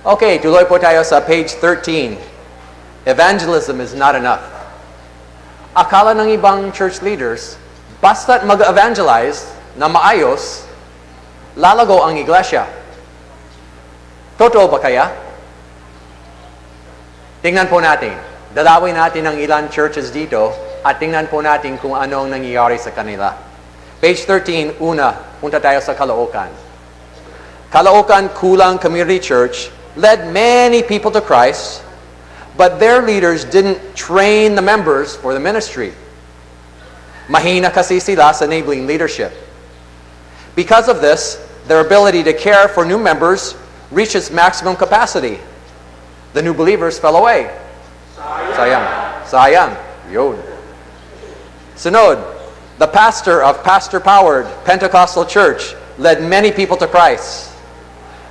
Okay, tuloy po tayo sa page 13. Evangelism is not enough. Akala ng ibang church leaders, basta't mag-evangelize na maayos, lalago ang iglesia. Totoo ba kaya? Tingnan po natin. Dalawin natin ang ilan churches dito at tingnan po natin kung anong nangyayari sa kanila. Page 13, una, punta tayo sa Caloocan. Caloocan Kulang Community Church led many people to Christ, but their leaders didn't train the members for the ministry. Mahina kasi sila sa enabling leadership. Because of this, their ability to care for new members reached its maximum capacity. The new believers fell away. Sayang. Yun. Sunod, the pastor of pastor-powered Pentecostal church led many people to Christ.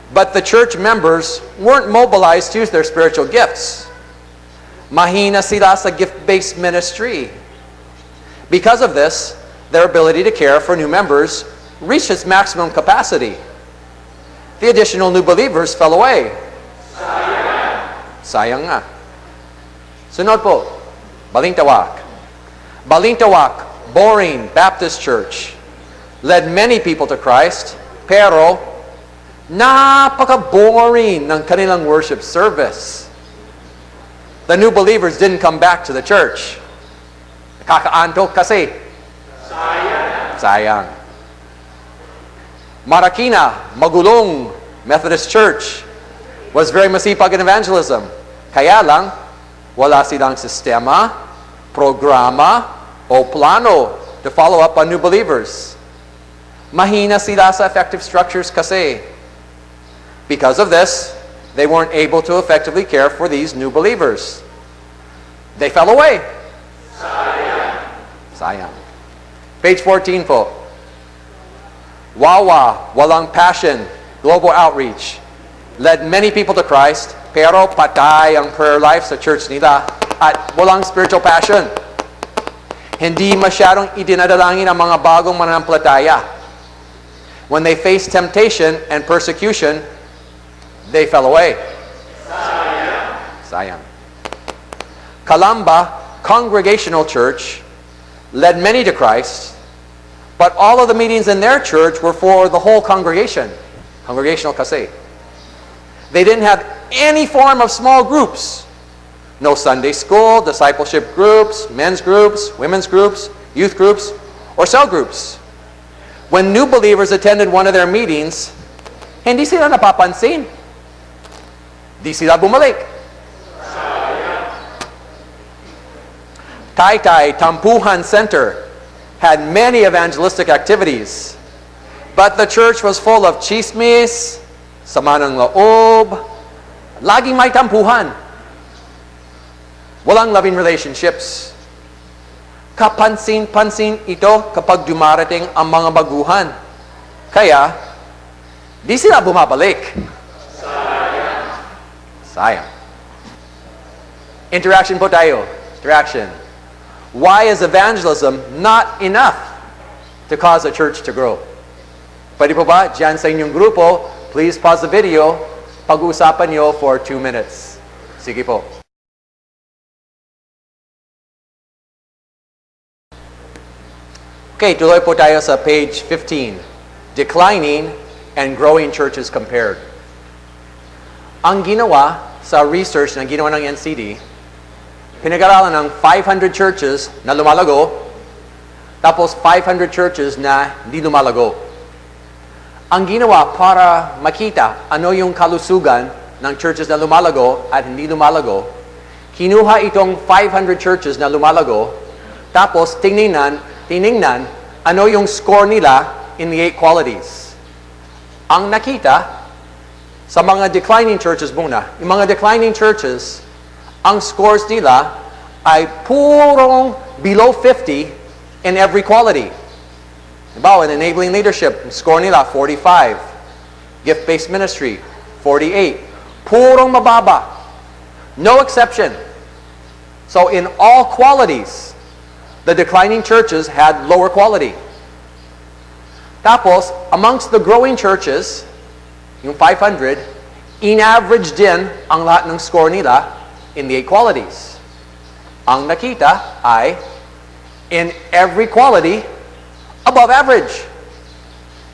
But the church members weren't mobilized to use their spiritual gifts. Mahina sila sa gift-based ministry. Because of this, their ability to care for new members reached its maximum capacity. The additional new believers fell away. Sayang nga. Sunod po, Balintawak. Balintawak, boring Baptist church, led many people to Christ, pero napaka-boring ng kanilang worship service. The new believers didn't come back to the church. Nakakaantok kasi. Sayang. Marikina, magulong Methodist Church was very masipag in evangelism. Kaya lang, wala silang sistema, programa, o plano to follow up on new believers. Mahina sila sa effective structures kasi. Because of this, they weren't able to effectively care for these new believers. They fell away. Sayang. Page 14 po. Wawa, Walang Passion, Global Outreach, led many people to Christ, pero patay ang prayer life sa church nila at walang spiritual passion. Hindi masyadong idinadalangin ang mga bagong mananampalataya. When they faced temptation and persecution, they fell away. Sayang. Calamba Congregational Church led many to Christ, but all of the meetings in their church were for the whole congregation. Congregational kasi. They didn't have any form of small groups. No Sunday school, discipleship groups, men's groups, women's groups, youth groups, or cell groups. When new believers attended one of their meetings, hindi sila napapansin. Di sila bumalik. Taytay Tampuhan Center had many evangelistic activities, but the church was full of chismis, sama ng loob, laging may tampuhan. Walang loving relationships. Kapansin-pansin ito kapag dumarating ang mga baguhan. Kaya, di sila bumabalik. Sayang. Interaction po tayo. Interaction. Why is evangelism not enough to cause a church to grow? Pwede po ba, dyan sa inyong grupo, please pause the video, pag-uusapan nyo for 2 minutes. Sige po. Okay, tuloy po tayo sa page 15. Declining and growing churches compared. Ang ginawa sa research na ginawa ng NCD, pinag-aralan ng 500 churches na lumalago, tapos 500 churches na hindi lumalago. Ang ginawa para makita ano yung kalusugan ng churches na lumalago at hindi lumalago, kinuha itong 500 churches na lumalago, tapos tiningnan ano yung score nila in the 8 qualities. Ang nakita sa mga declining churches muna, yung mga declining churches, ang scores nila ay purong below 50 in every quality. Diba, in enabling leadership, score nila 45. Gift-based ministry, 48. Purong mababa. No exception. So in all qualities, the declining churches had lower quality. Tapos, amongst the growing churches, yung 500, In-average din ang lahat ng score nila in the 8 qualities. Ang nakita ay in every quality, above average.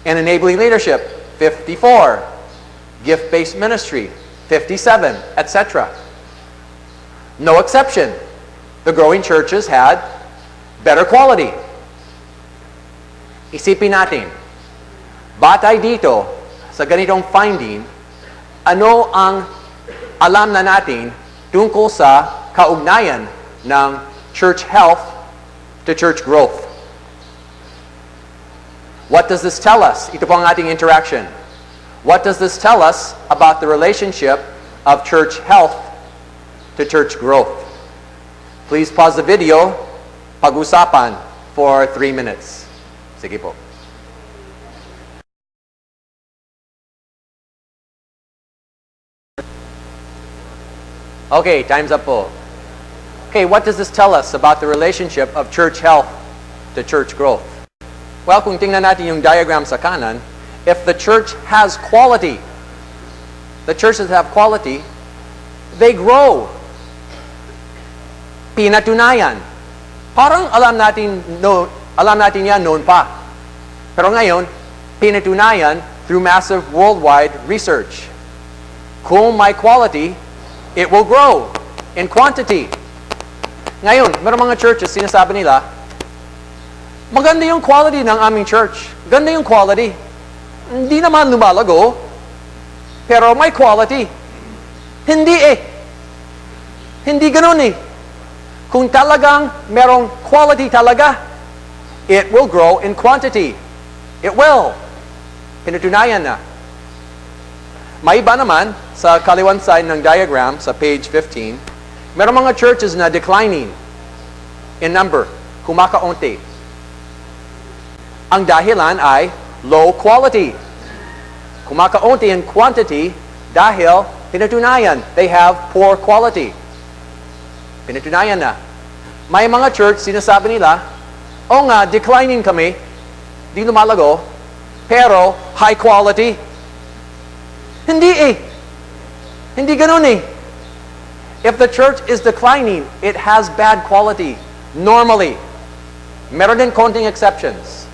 In enabling leadership, 54. Gift-based ministry, 57, etc. No exception. The growing churches had better quality. Isipin natin, batay dito sa ganitong finding, ano ang alam na natin tungkol sa kaugnayan ng church health to church growth? What does this tell us? Ito po ang ating interaction. What does this tell us about the relationship of church health to church growth? Please pause the video, pag-usapan for 3 minutes. Sige po. Okay, time's up po. Okay, what does this tell us about the relationship of church health to church growth? Well, kung tingnan natin yung diagram sa kanan, if the church has quality, the churches have quality, they grow. Pinatunayan. Parang alam natin yan noon pa. Pero ngayon, pinatunayan through massive worldwide research. Kung may quality, it will grow in quantity. Ngayon, mayroong mga churches, sinasabi nila, maganda yung quality ng aming church. Ganda yung quality. Hindi naman lumalago, pero may quality. Hindi eh. Hindi ganun eh. Kung talagang merong quality talaga, it will grow in quantity. It will. Pinatunayan na. May iba naman, sa kaliwan side ng diagram, sa page 15, merong mga churches na declining in number, kumakaunti. Ang dahilan ay low quality. Kumakaunti in quantity dahil pinatunayan, they have poor quality. Pinatunayan na. May mga church, sinasabi nila, o nga, declining kami, di lumalago, pero high quality. Hindi eh. Hindi ganun eh. If the church is declining, it has bad quality. Normally. Meron din konting exceptions.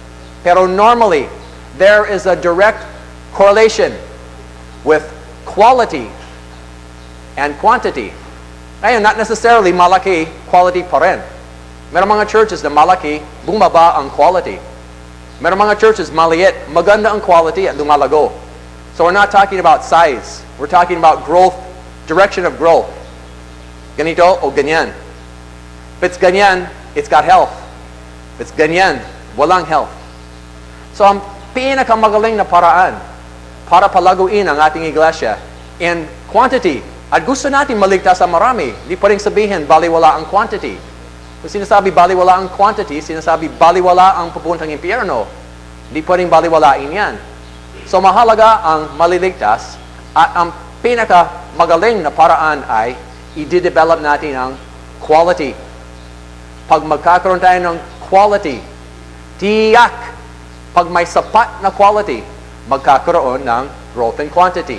Pero normally, there is a direct correlation with quality and quantity. Ngayon, not necessarily malaki, quality pa rin. Meron mga churches na malaki, bumaba ang quality. Meron mga churches maliit, maganda ang quality at lumalago. So we're not talking about size. We're talking about growth, direction of growth. Ganito o ganyan. If it's ganyan, it's got health. If it's ganyan, walang health. So ang pinakamagaling na paraan para palaguin ang ating iglesia in quantity. At gusto natin maligtas sa marami. Di pa rin sabihin, baliwala ang quantity. Kung sinasabi baliwala ang quantity, sinasabi baliwala ang papuntang impyerno. Di pa rin baliwalain yan. So mahalaga ang maliligtas at ang pinakamagaling na paraan ay i-develop natin ang quality. Pag magkakaroon tayo ng quality, tiyak, pag may sapat na quality, magkakaroon ng growth in quantity.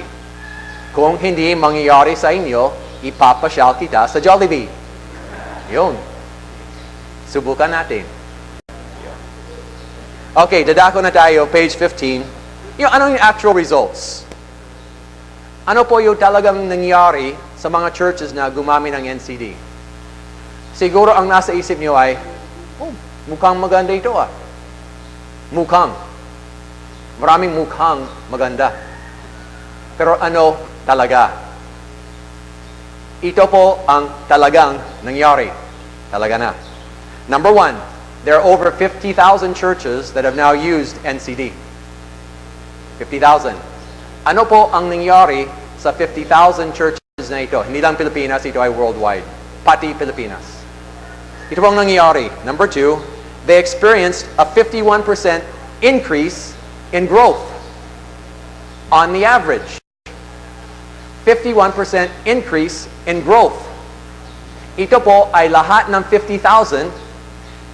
Kung hindi mangyayari sa inyo, ipapasyal kita sa Jollibee. Yun. Subukan natin. Okay, dadako na tayo, page 15. Ano yung actual results? Ano po yung talagang nangyari sa mga churches na gumamit ng NCD? Siguro ang nasa isip niyo ay, mukhang maganda ito ah. Mukhang. Maraming mukhang maganda. Pero ano talaga? Ito po ang talagang nangyari. Talaga na. Number 1, there are over 50,000 churches that have now used NCD. 50,000. Ano po ang nangyari sa 50,000 churches na ito? Hindi lang Pilipinas, ito ay worldwide. Pati Pilipinas. Ito po ang nangyari. Number 2, they experienced a 51% increase in growth on the average. 51% increase in growth. Ito po ay lahat ng 50,000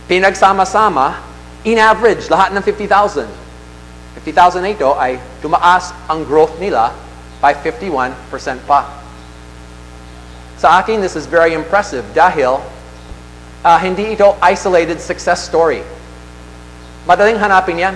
pinagsama-sama in average, lahat ng 50,000. 50,000 na ito ay tumaas ang growth nila by 51% pa. Sa akin, this is very impressive dahil hindi ito isolated success story. Madaling hanapin yan.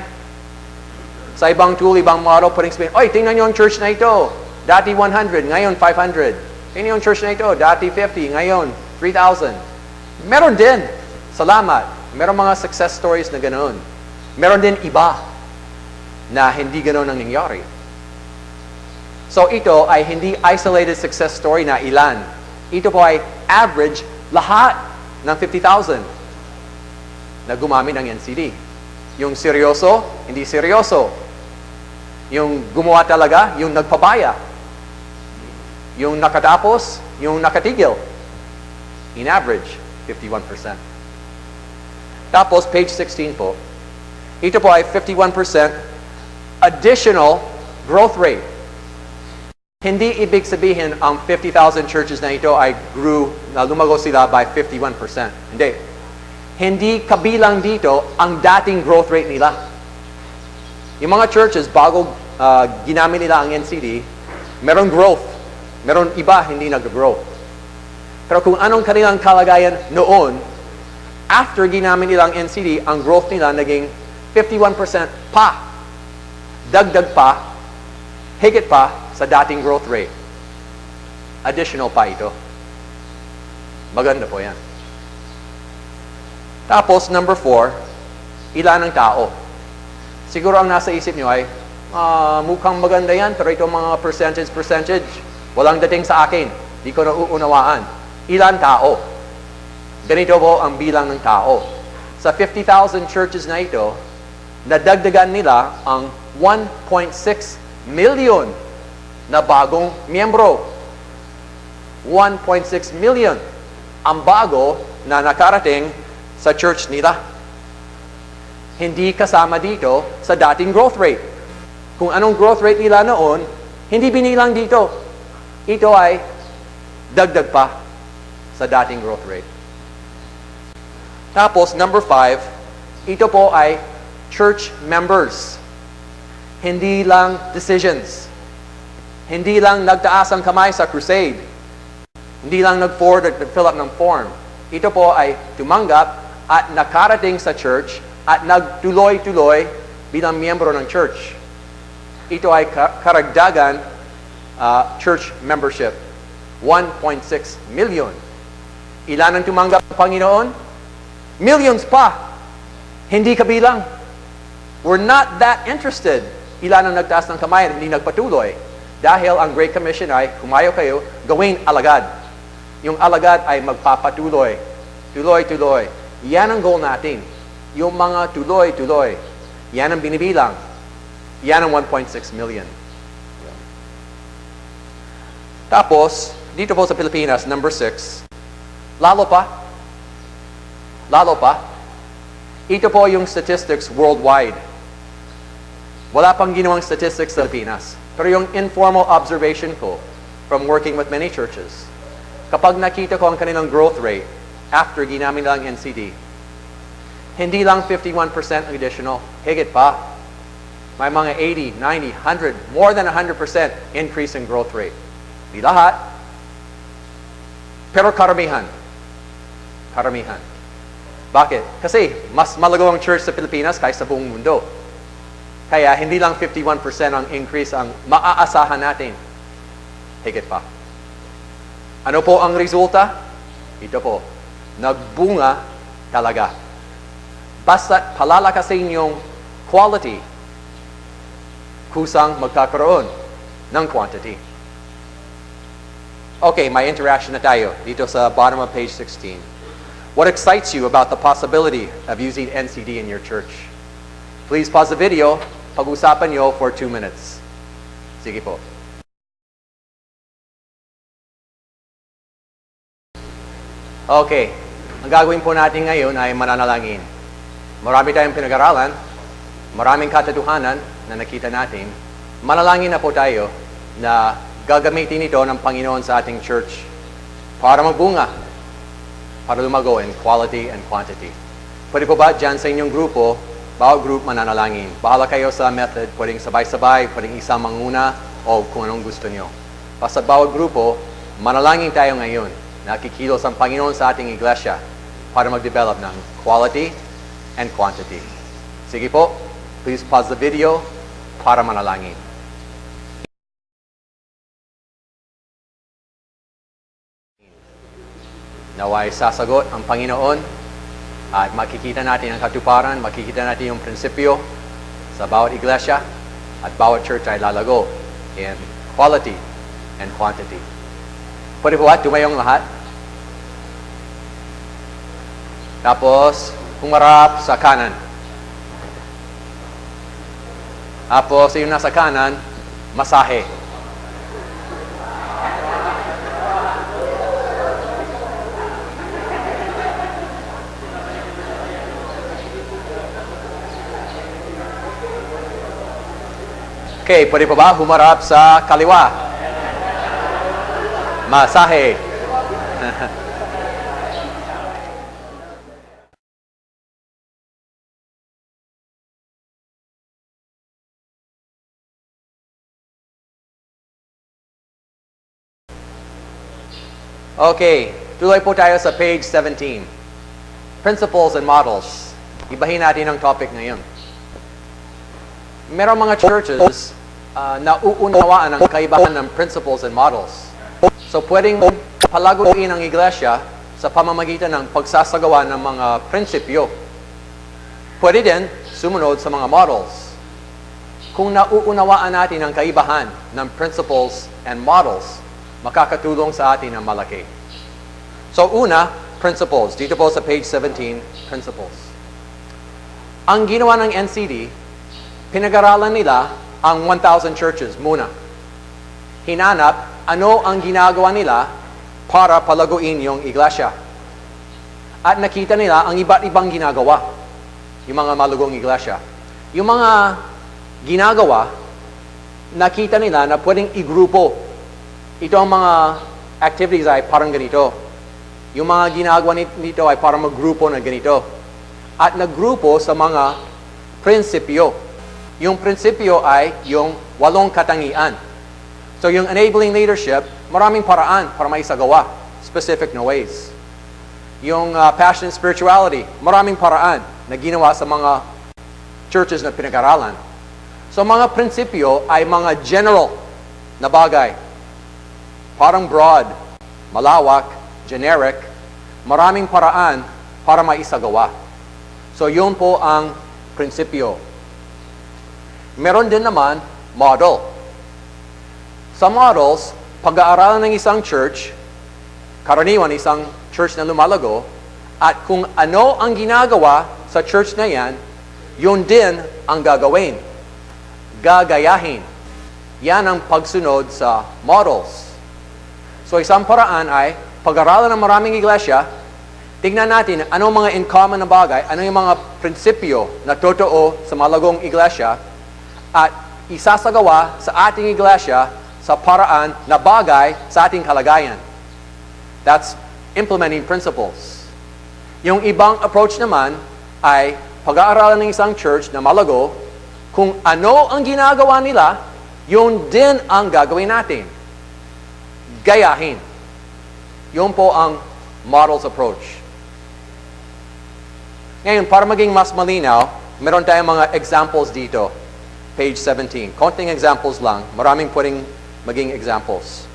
Sa ibang tool, ibang model, pwedeng sabihin, oy, tingnan nyo ang church na ito. Dati 100, ngayon 500. Tingnan nyo ang church na ito. Dati 50, ngayon 3,000. Meron din. Salamat. Meron mga success stories na ganoon. Meron din iba na hindi ganoon ang nangyari. So ito ay hindi isolated success story na ilan. Ito po ay average lahat ng 50,000 na gumamit ng NCD. Yung seryoso, hindi seryoso. Yung gumawa talaga, yung nagpabaya. Yung nakatapos, yung nakatigil. In average, 51%. Tapos, page 16 po. Ito po ay 51% additional growth rate. Hindi ibig sabihin ang 50,000 churches na ito ay lumago sila by 51%. Hindi. Hindi kabilang dito ang dating growth rate nila. Yung mga churches, bago ginamit nila ang NCD, meron growth. Meron iba, hindi nag-grow. Pero kung anong kanilang kalagayan noon, after ginamit nila ang NCD, ang growth nila naging 51% pa. Dagdag pa, higit pa sa dating growth rate. Additional pa ito. Maganda po yan. Tapos, number 4, ilan ang tao? Siguro ang nasa isip nyo ay, mukhang maganda yan, pero ito mga percentage, walang dating sa akin. Di ko nauunawaan. Ilan tao? Ganito po ang bilang ng tao. Sa 50,000 churches na ito, nadagdagan nila ang 1.6 million na bagong miyembro. 1.6 million ang bago na nakarating sa church nila. Hindi kasama dito sa dating growth rate. Kung anong growth rate nila noon, hindi binilang dito. Ito ay dagdag pa sa dating growth rate. Tapos, number 5, ito po ay church members. Hindi lang decisions. Hindi lang nagtaas ang kamay sa crusade. Hindi lang nag-forward at nag-fill up ng form. Ito po ay tumanggap at nakarating sa church at nagtuloy-tuloy bilang miyembro ng church. Ito ay karagdagan church membership. 1.6 million. Ilan ang tumanggap ng Panginoon? Millions pa. Hindi kabilang. We're not that interested. Ilan ang nagtaas ng kamay at hindi nagpatuloy. Dahil ang Great Commission ay, humayo kayo, gawing alagad. Yung alagad ay magpapatuloy. Tuloy-tuloy. Yan ang goal natin. Yung mga tuloy-tuloy. Yan ang binibilang. Yan ang 1.6 million. Tapos, dito po sa Pilipinas, number 6, lalo pa, ito po yung statistics worldwide. Wala pang ginawang statistics sa Pilipinas. Pero yung informal observation ko from working with many churches, kapag nakita ko ang kanilang growth rate after ginamit lang NCD, hindi lang 51% ang additional, higit pa. May mga 80, 90, 100, more than 100% increase in growth rate. Di lahat, pero karamihan. Karamihan. Bakit? Kasi mas malago ang church sa Pilipinas kaysa sa buong mundo. Kaya hindi lang 51% ang increase ang maaasahan natin. Higit pa. Ano po ang resulta? Ito po. Nagbunga talaga. Basta't palalakasin yung quality, kusang magkakaroon ng quantity. Okay, may interaction na tayo dito sa bottom of page 16. What excites you about the possibility of using NCD in your church? Please pause the video. Pag-usapan nyo for 2 minutes. Sige po. Okay. Ang gagawin po natin ngayon ay mananalangin. Marami tayong pinag-aralan, maraming katotohanan na nakita natin. Manalangin na po tayo na gagamitin ito ng Panginoon sa ating church para magbunga, para lumago in quality and quantity. Pwede po ba dyan sa inyong grupo, bawat group mananalangin? Bahala kayo sa method, pwedeng sabay-sabay, pwedeng isa manguna, o kung anong gusto nyo. Basta bawat grupo, manalangin tayo ngayon na kikilos ang Panginoon sa ating iglesia para mag-develop ng quality and quantity. Sige po, please pause the video para manalangin. Naway sasagot ang Panginoon at makikita natin ang katuparan, makikita natin yung prinsipyo sa bawat iglesia at bawat church ay lalago in quality and quantity. Pwede po ba tumayong lahat? Tapos, humarap sa kanan. Tapos, yung nasa kanan, masahe. Okay, pwede pa ba humarap sa kaliwa? Masahe. Okay, tuloy po tayo sa page 17. Principles and models. Ibahin natin ang topic ngayon. Merong mga churches na uunawaan ang kaibahan ng principles and models. So pwedeng palaguin ang iglesia sa pamamagitan ng pagsasagawa ng mga prinsipyo. Pwede din sumunod sa mga models. Kung nauunawaan natin ang kaibahan ng principles and models, makakatulong sa atin ang malaki. So una, principles. Dito po sa page 17, principles. Ang ginawa ng NCD, pinag-aralan nila ang 1,000 churches muna. Hinanap ano ang ginagawa nila para palaguin yung iglesia. At nakita nila ang iba't ibang ginagawa, yung mga malugong iglesia. Yung mga ginagawa, nakita nila na pwedeng igrupo. Ito ang mga activities ay parang ganito. Yung mga ginagawa nito ay parang maggrupo na ganito. At naggrupo sa mga prinsipyo. Yung prinsipyo ay yung 8 katangian. So yung enabling leadership, maraming paraan para maisagawa, specific na ways. Yung passion and spirituality, maraming paraan na ginawa sa mga churches na pinag-aralan. So mga prinsipyo ay mga general na bagay. Parang broad, malawak, generic, maraming paraan para maisagawa. So yun po ang prinsipyo. Meron din naman model. Sa models, pag-aaralan ng isang church, karaniwan isang church na lumalago, at kung ano ang ginagawa sa church na yan, yun din ang gagawin. Gagayahin. Yan ang pagsunod sa models. So isang paraan ay, pag-aralan ng maraming iglesia, tignan natin ano mga in common na bagay, ano yung mga prinsipyo na totoo sa malagong iglesia, at isasagawa sa ating iglesia sa paraan na bagay sa ating kalagayan. That's implementing principles. Yung ibang approach naman ay pag-aaralan ng isang church na malago, kung ano ang ginagawa nila, yun din ang gagawin natin. Gayahin. Yun po ang models approach. Ngayon, para maging mas malinaw, meron tayong mga examples dito. Page 17. Konting examples lang. Maraming pwedeng maging examples.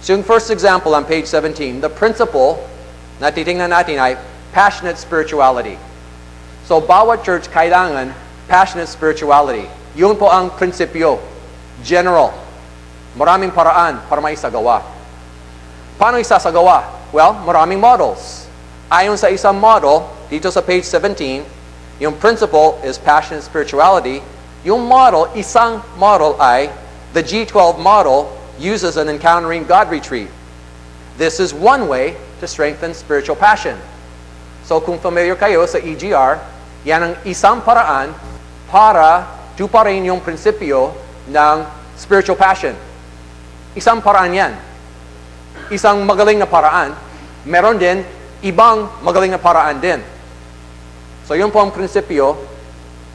So yung first example on page 17, the principle na titingnan natin ay passionate spirituality. So bawat church kailangan passionate spirituality. Yun po ang prinsipyo. General. Maraming paraan para maisagawa. Paano isasagawa? Well, maraming models. Ayon sa isang model, dito sa page 17, yung principle is passionate spirituality. Yung model, isang model ay the G12 model uses an Encountering God retreat. This is one way to strengthen spiritual passion. So kung familiar kayo sa EGR, yan ang isang paraan para tuparin yung prinsipyo ng spiritual passion. Isang paraan yan. Isang magaling na paraan. Meron din ibang magaling na paraan din. So yun po ang prinsipyo,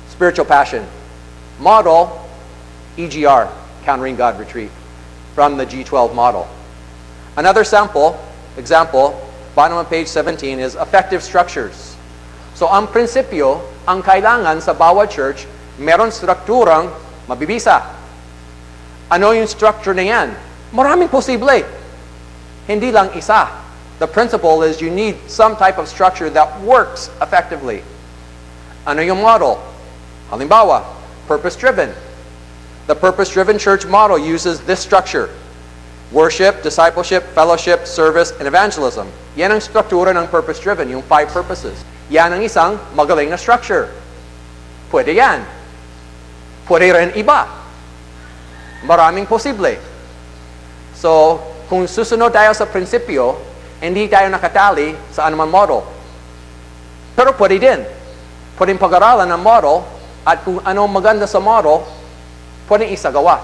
spiritual passion. Model, EGR. Countering God retreat from the G12 model. Another example, bottom of page 17 is effective structures. So ang prinsipyo, ang kailangan sa bawat church, meron strukturang mabibisa. Ano yung structure na yan? Maraming posible. Hindi lang isa. The principle is you need some type of structure that works effectively. Ano yung model? Halimbawa, purpose-driven. The purpose-driven church model uses this structure. Worship, discipleship, fellowship, service, and evangelism. Yan ang struktura ng purpose-driven, yung 5 purposes. Yan ang isang magaling na structure. Pwede yan. Pwede rin iba. Maraming posible. So, kung susunod tayo sa prinsipyo, hindi tayo nakatali sa anumang model. Pero pwede din. Pwedeng pag-aralan ng model at kung ano maganda sa model, pwedeng isagawa.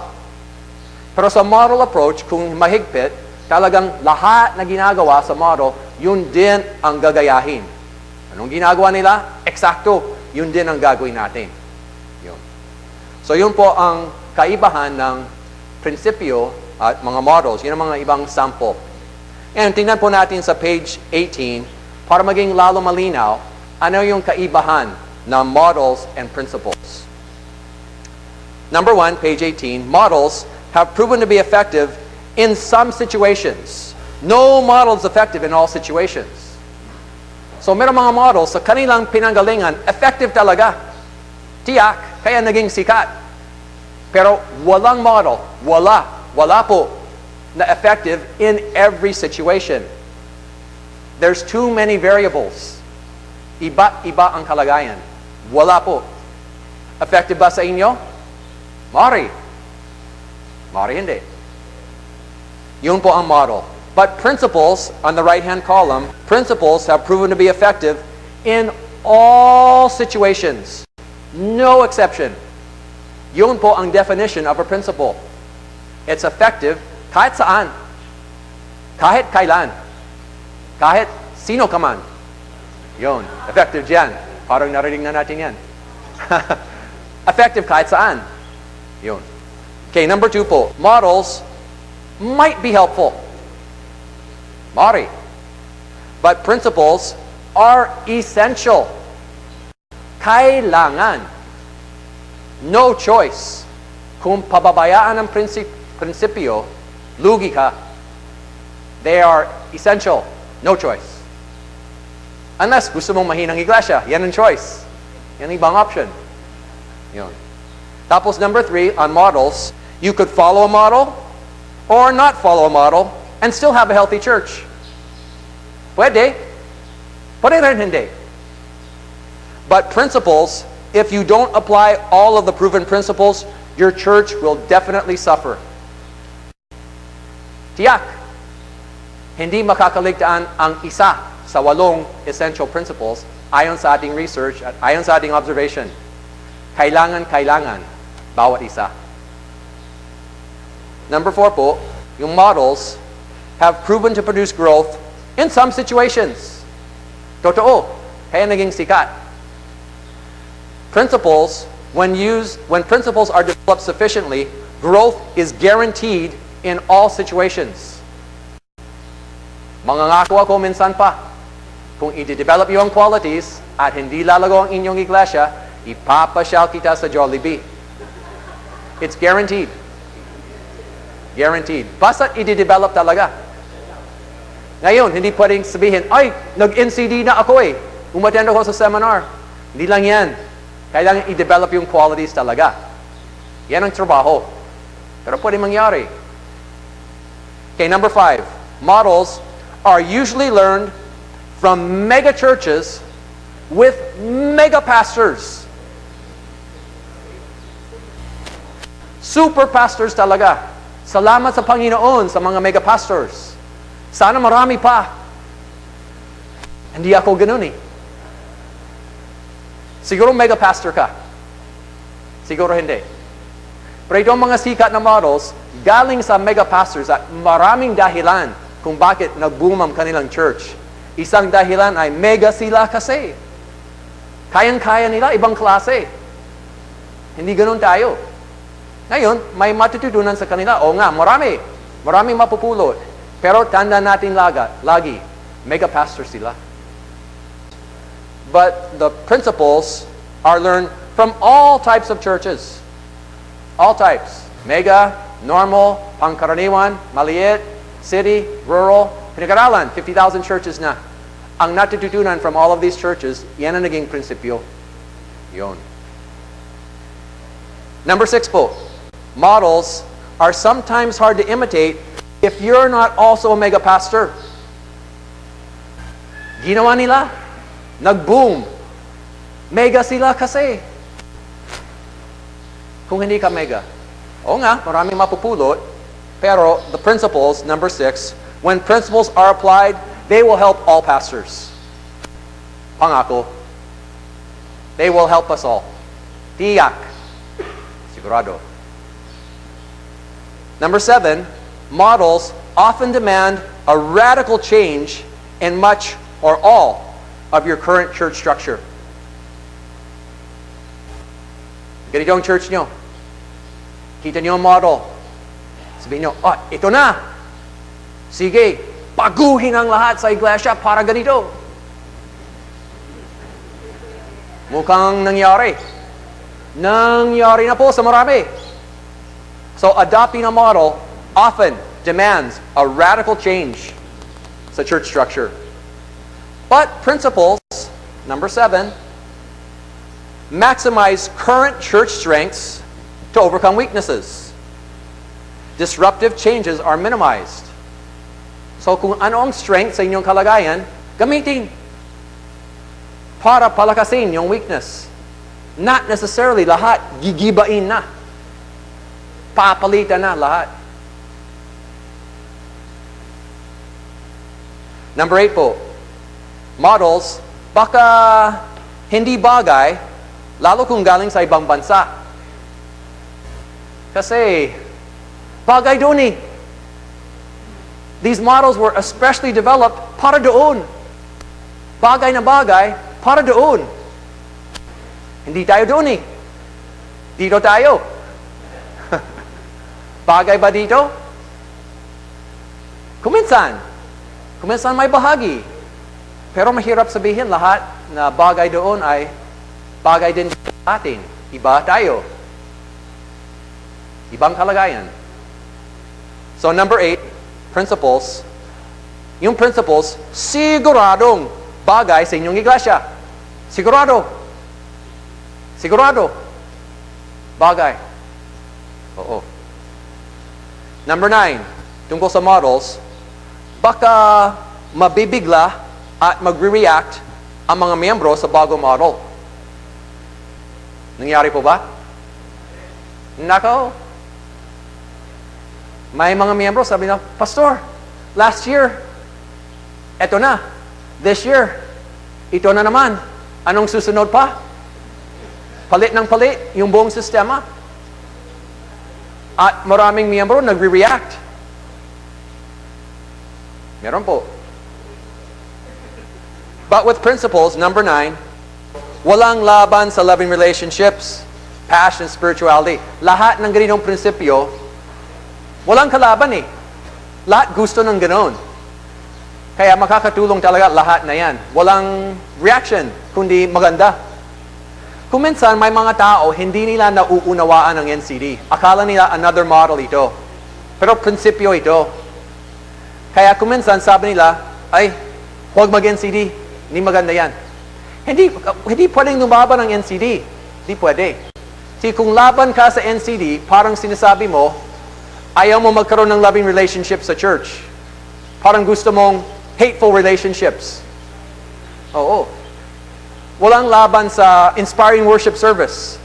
Pero sa model approach, kung mahigpit, talagang lahat na ginagawa sa model, yun din ang gagayahin. Anong ginagawa nila? Eksakto. Yun din ang gagawin natin. Yun. So yun po ang kaibahan ng prinsipyo at mga models. Yun ang mga ibang sample. And tingnan po natin sa page 18 para maging lalo malinaw ano yung kaibahan ng models and principles. Number 1, page 18, models have proven to be effective in some situations. No model is effective in all situations. So meron mga models sa kanilang pinanggalingan, effective talaga. Tiyak, kaya naging sikat. Pero walang model, wala po na effective in every situation. There's too many variables. Iba-iba ang kalagayan. Wala po. Effective ba sa inyo? Mari hindi. Yun po ang model. But principles, on the right-hand column, principles have proven to be effective in all situations. No exception. Yun po ang definition of a principle. It's effective kahit saan. Kahit kailan. Kahit sino ka man. Yun. Effective dyan. Parang narinig na natin yan. Effective kahit saan. Yun. Okay, number 2 po. Models might be helpful. Mari. But principles are essential. Kailangan. No choice. Kung pababayaan ang prinsipyo, lugi ka. They are essential. No choice. Unless gusto mong mahinang iglesia, yan ang choice. Yan ang ibang option. Yun. Tapos number 3, on models, you could follow a model or not follow a model and still have a healthy church. Pwede. Pwede rin hindi. But principles, if you don't apply all of the proven principles, your church will definitely suffer. Tiyak. Hindi makakaligtaan ang isa sa 8 essential principles ayon sa ating research at ayon sa ating observation. Kailangan bawat isa. Number 4 po, yung models have proven to produce growth in some situations. Totoo, kaya naging sikat. Principles, when principles are developed sufficiently, growth is guaranteed in all situations. Mangangako ako minsan pa, kung i-develop yung qualities at hindi lalago ang inyong iglesia, ipapasyal kita sa Jollibee. It's guaranteed. Guaranteed. Basta i-develop talaga. Ngayon, hindi pwedeng sabihin, ay, nag-NCD na ako eh. Umattend ako sa seminar. Hindi lang yan. Kailangan i-develop yung qualities talaga. Yan ang trabaho. Pero pwede mangyari. Okay, number 5. Models are usually learned from mega churches with mega pastors. Super pastors talaga. Salamat sa Panginoon sa mga mega pastors. Sana marami pa. Hindi ako ganun eh. Siguro mega pastor ka. Siguro hindi. Pero itong mga sikat na models, galing sa mega pastors at maraming dahilan kung bakit nag-boom ang kanilang church. Isang dahilan ay mega sila kasi. Kayang-kaya nila, ibang klase. Hindi ganun tayo. Ngayon, may matututunan sa kanila. O nga, maraming mapupulot. Pero tanda natin lagi, mega pastor sila. But the principles are learned from all types of churches. All types. Mega, normal, pangkaraniwan, maliit, city, rural, pinag-aralan, 50,000 churches na. Ang natututunan from all of these churches, yan ang naging prinsipyo. Yun. Number 6 po. Models are sometimes hard to imitate if you're not also a mega pastor. Ginawa nila. Nag-boom. Mega sila kasi. Kung hindi ka mega. O nga, maraming mapupulot. Pero the principles, number 6, when principles are applied, they will help all pastors. Pangako. They will help us all. Tiyak. Sigurado. Number 7, models often demand a radical change in much or all of your current church structure. Ganito ang church nyo. Kita nyo ang model. Sabihin nyo, ito na. Sige, baguhin ang lahat sa iglesia para ganito. Mukhang nangyari. Nangyari na po sa marami. So adopting a model often demands a radical change sa church structure. But principles, number 7, maximize current church strengths to overcome weaknesses. Disruptive changes are minimized. So kung ano ang strength sa inyong kalagayan, gamitin para palakasin yung weakness. Not necessarily lahat gigibain na. Papalitan na lahat. Number 8 po. Models, baka hindi bagay, lalo kung galing sa ibang bansa. Kasi, bagay doon eh. These models were especially developed para doon. Bagay na bagay, para doon. Hindi tayo doon eh. Dito tayo. Bagay ba dito? Kuminsan may bahagi. Pero mahirap sabihin lahat na bagay doon ay bagay din sa atin. Iba tayo. Ibang kalagayan. So number 8, principles. Yung principles, siguradong bagay sa inyong iglesia. Sigurado. Sigurado. Bagay. Oo. Number 9, tungkol sa models, baka mabibigla at magre-react ang mga miyembro sa bagong model. Nangyari po ba? Nako. May mga miyembro sabi na, Pastor, last year, eto na. This year, ito na naman. Anong susunod pa? Palit ng palit yung buong sistema. At maraming miyembro nagre-react. Meron po. But with principles, number 9, walang laban sa loving relationships, passion, spirituality. Lahat ng ganitong prinsipyo, walang kalaban eh. Lahat gusto ng ganoon. Kaya makakatulong talaga lahat na yan. Walang reaction, kundi maganda. Kung minsan may mga tao, hindi nila nauunawaan ang NCD. Akala nila another model ito. Pero prinsipyo ito. Kaya kung minsan sabi nila, ay, huwag mag-NCD. Hindi maganda yan. Hindi pwedeng lumaban ng NCD. Hindi pwede. See, kung laban ka sa NCD, parang sinasabi mo, ayaw mo magkaroon ng loving relationship sa church. Parang gusto mong hateful relationships. Oo. Walang laban sa inspiring worship service.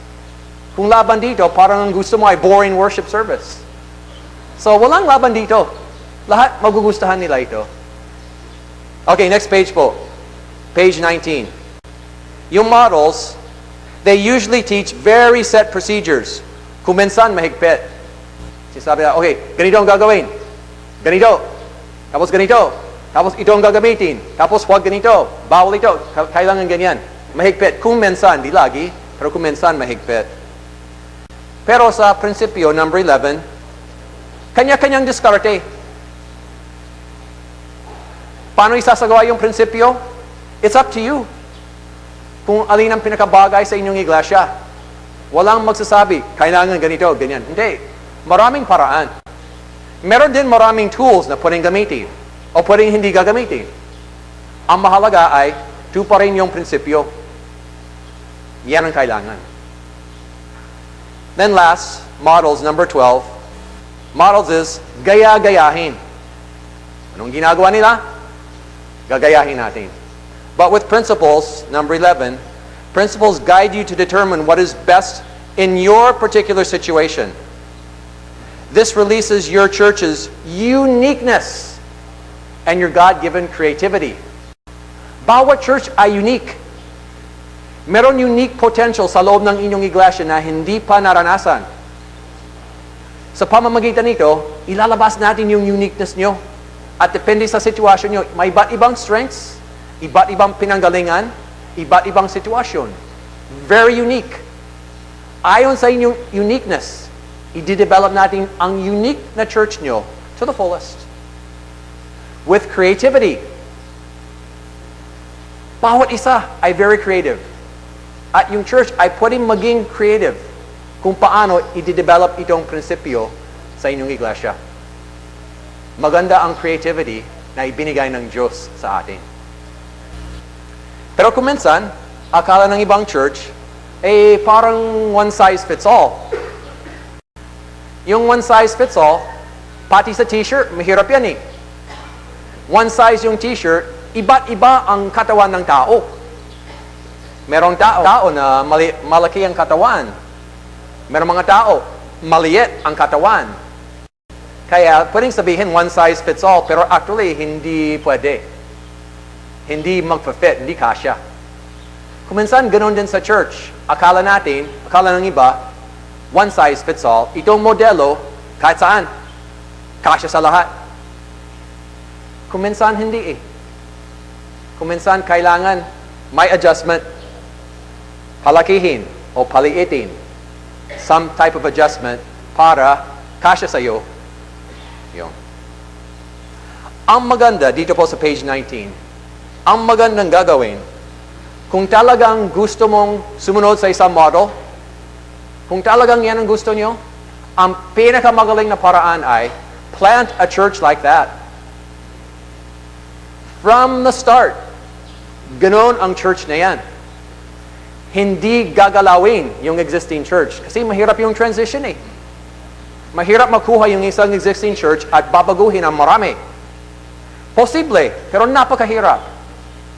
Kung laban dito, parang ang gusto mo ay boring worship service. So, walang laban dito. Lahat magugustuhan nila ito. Okay, next page po. Page 19. Yung models, they usually teach very set procedures. Kung minsan, mahigpit. Sabi na, okay, ganito ang gagawin. Ganito. Tapos ganito. Tapos ito ang gagamitin. Tapos huwag ganito. Bawal ito. Kailangan ganyan. Mahigpit. Kung minsan, di lagi, pero kung minsan mahigpit. Pero sa prinsipyo, number 11, kanya-kanyang diskarte. Paano isasagawa yung prinsipyo? It's up to you. Kung alin ang pinakabagay sa inyong iglesia. Walang magsasabi, kailangan ganito, ganyan. Hindi. Maraming paraan. Meron din maraming tools na pwedeng gamitin o pwedeng hindi gagamitin. Ang mahalaga ay tuparin yung prinsipyo. Yan ang kailangan. Then last, models, number 12. Models is gaya-gayahin. Anong ginagawa nila? Gagayahin natin. But with principles, number 11, principles guide you to determine what is best in your particular situation. This releases your church's uniqueness and your God-given creativity. Bawat church ay unique. Meron unique potential sa loob ng inyong iglesia na hindi pa naranasan. Sa pamamagitan nito, ilalabas natin yung uniqueness nyo. At depende sa sitwasyon nyo, may iba't ibang strengths, iba't ibang pinanggalingan, iba't ibang sitwasyon. Very unique. Ayon sa inyong uniqueness, i-develop natin ang unique na church nyo to the fullest. With creativity. Bawat isa ay very creative. At yung church ay pwedeng maging creative kung paano i-develop itong prinsipyo sa inyong iglesia. Maganda ang creativity na ibinigay ng Diyos sa atin. Pero kung minsan, akala ng ibang church, parang one size fits all. Yung one size fits all, pati sa t-shirt, mahirap yan eh. One size yung t-shirt, iba't iba ang katawan ng tao. Merong tao na malaki ang katawan. Merong mga tao, maliit ang katawan. Kaya pwedeng sabihin one size fits all, pero actually hindi pwede. Hindi magpa-fit, hindi kasya. Kuminsan ganoon din sa church. Akala ng iba, one size fits all. Itong modelo, kahit saan, kasya sa lahat. Kuminsan hindi eh. Kuminsan kailangan may adjustment. Palakihin o paliitin. Some type of adjustment para kasya sa iyo. Yun. Ang maganda, dito po sa page 19, ang magandang gagawin, kung talagang gusto mong sumunod sa isang model, kung talagang yan ang gusto nyo, ang pinakamagaling na paraan ay plant a church like that. From the start, ganon ang church na yan. Hindi gagalawin yung existing church. Kasi mahirap yung transition eh. Mahirap makuha yung isang existing church at babaguhin ang marami. Posible, pero napakahirap.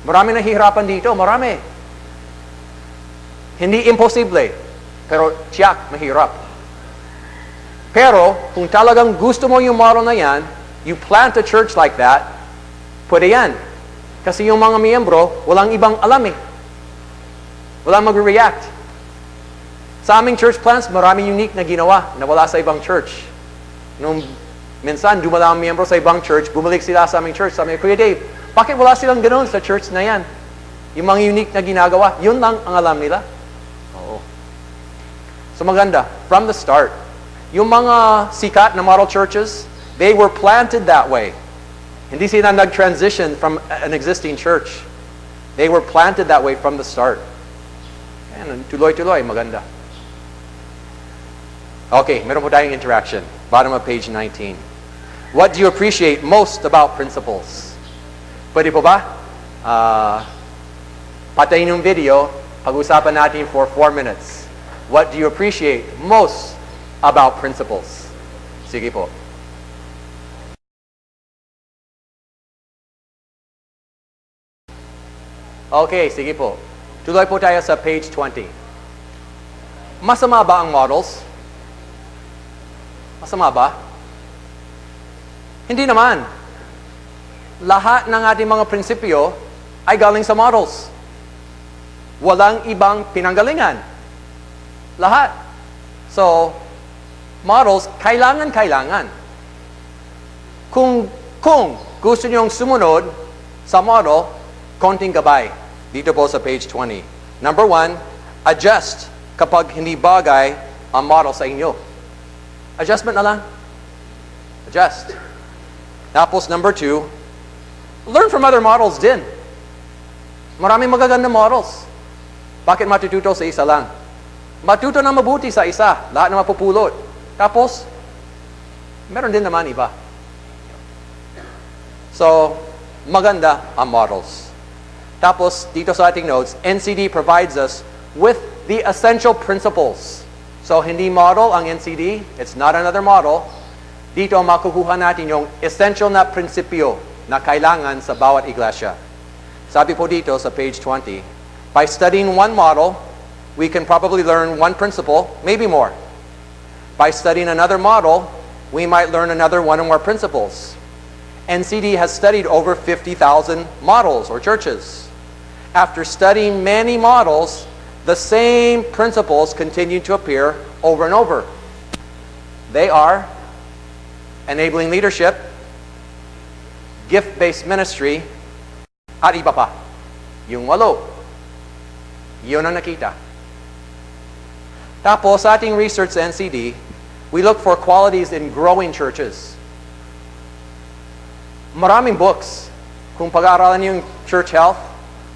Marami nahihirapan dito, marami. Hindi imposible, pero tiyak, mahirap. Pero, kung talagang gusto mo yung model na yan, you plant a church like that, pwede yan. Kasi yung mga miyembro, walang ibang alam eh. Walang mag-react. Sa aming church plants, maraming unique na ginawa na wala sa ibang church. Nung minsan, dumala ang miyembro sa ibang church, bumalik sila sa aming church. Sabi, Kuya Dave, bakit wala silang ganoon sa church na yan? Yung mga unique na ginagawa, yun lang ang alam nila. Oo. So maganda, from the start, yung mga sikat na model churches, they were planted that way. Hindi sila nag-transition from an existing church. They were planted that way from the start. Ayan, tuloy-tuloy, maganda. Okay, meron po tayong interaction. Bottom of page 19. What do you appreciate most about principles? Pwede po ba? Patayin yung video, pag-usapan natin for 4 minutes. What do you appreciate most about principles? Sige po. Okay, sige po. Tuloy po tayo sa page 20. Masama ba ang models? Masama ba? Hindi naman. Lahat ng ating mga prinsipyo ay galing sa models. Walang ibang pinanggalingan. Lahat. So, models, kailangan. Kung gusto niyong sumunod sa model, konting gabay. Dito po sa page 20. Number 1, adjust kapag hindi bagay ang model sa inyo. Adjustment na lang. Adjust. Tapos number 2, learn from other models din. Maraming magaganda models. Bakit matututo sa isa lang? Matuto na mabuti sa isa. Lahat na mapupulot. Tapos, meron din naman iba. So, maganda ang models. Tapos, dito sa ating notes, NCD provides us with the essential principles. So, hindi model ang NCD. It's not another model. Dito makukuha natin yung essential na prinsipyo na kailangan sa bawat iglesia. Sabi po dito sa page 20, by studying one model, we can probably learn one principle, maybe more. By studying another model, we might learn another one or more principles. NCD has studied over 50,000 models or churches. After studying many models, the same principles continue to appear over and over. They are enabling leadership, gift-based ministry, at iba pa. Yung 8. Yun ang nakita. Tapos, sa ating research sa NCD, we look for qualities in growing churches. Maraming books. Kung pag-aaralan niyo yung church health,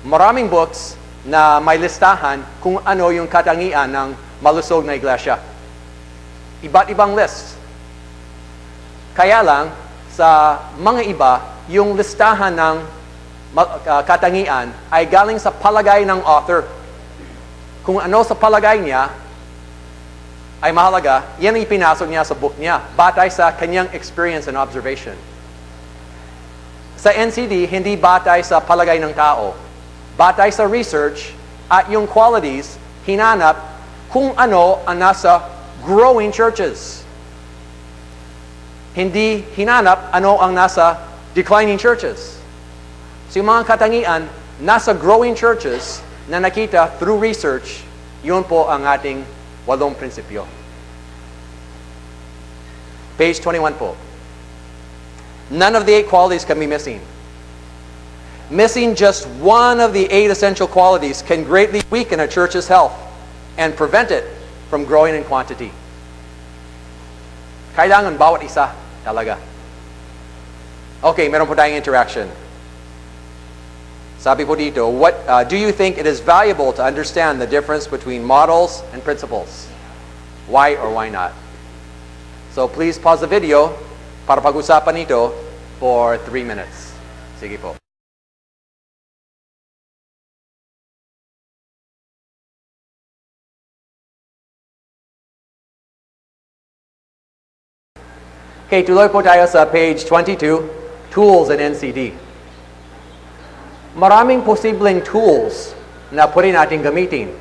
maraming books na may listahan kung ano yung katangian ng malusog na iglesia. Iba't ibang list. Kaya lang, sa mga iba, yung listahan ng katangian ay galing sa palagay ng author. Kung ano sa palagay niya ay mahalaga, yan ang ipinasok niya sa book niya, batay sa kanyang experience and observation. Sa NCD, hindi batay sa palagay ng tao. Batay sa research at yung qualities, hinanap kung ano ang nasa growing churches. Hindi hinanap ano ang nasa declining churches. So yung mga katangian, nasa growing churches na nakita through research, yun po ang ating 8 prinsipyo. Page 21 po. None of the 8 qualities can be missing. Missing just one of the 8 essential qualities can greatly weaken a church's health and prevent it from growing in quantity. Kailangan bawat isa talaga. Okay, meron po tayong interaction. Sabi po dito, do you think it is valuable to understand the difference between models and principles? Why or why not? So please pause the video para pag-usapan ito for 3 minutes. Sige po. Okay, tuloy po tayo sa page 22, Tools in NCD. Maraming posibleng tools na pwede natin gamitin.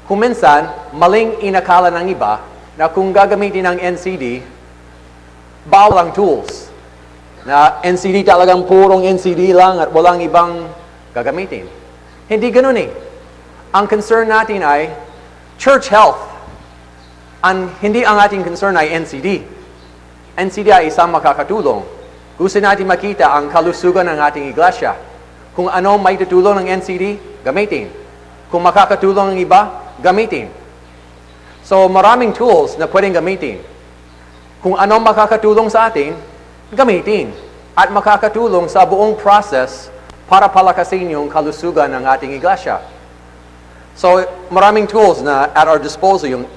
Kung minsan, maling inakala ng iba na kung gagamitin ng NCD, bawal ang tools. Na NCD talagang purong NCD lang at walang ibang gagamitin. Hindi ganun eh. Ang concern natin ay church health. Hindi ang ating concern ay NCD. NCD ay isang makakatulong. Gusto natin makita ang kalusugan ng ating iglesia. Kung ano may tutulong ng NCD, gamitin. Kung makakatulong ng iba, gamitin. So maraming tools na pwedeng gamitin. Kung ano makakatulong sa atin, gamitin. At makakatulong sa buong process para palakasin yung kalusugan ng ating iglesia. So maraming tools na at our disposal, yung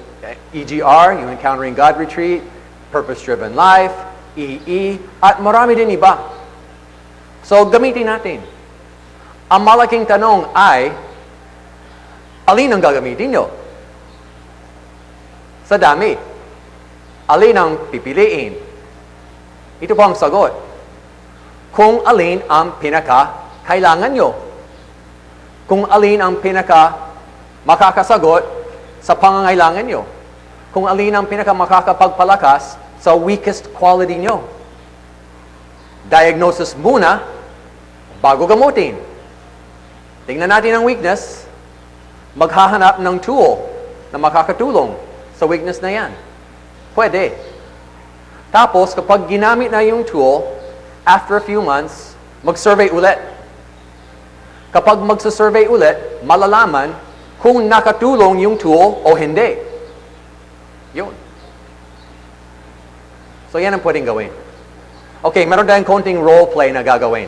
EGR, yung Encountering God Retreat, Purpose-Driven Life, EE, at marami din iba. So gamitin natin. Ang malaking tanong ay, alin ang gagamitin nyo? Sa dami. Alin ang pipiliin? Ito po ang sagot. Kung alin ang pinaka-kailangan nyo. Kung alin ang pinaka-makakasagot sa pangangailangan nyo. Kung alin ang pinaka-makakapagpalakas sa weakest quality nyo. Diagnosis muna bago gamutin. Tingnan natin ang weakness, maghahanap ng tool na makakatulong sa weakness na yan. Pwede. Tapos, kapag ginamit na yung tool, after a few months, mag-survey ulit. Kapag magsasurvey ulit, malalaman kung nakatulong yung tool o hindi. Yun. So yan ang pwedeng gawin. Okay, meron tayong konting role play na gagawin.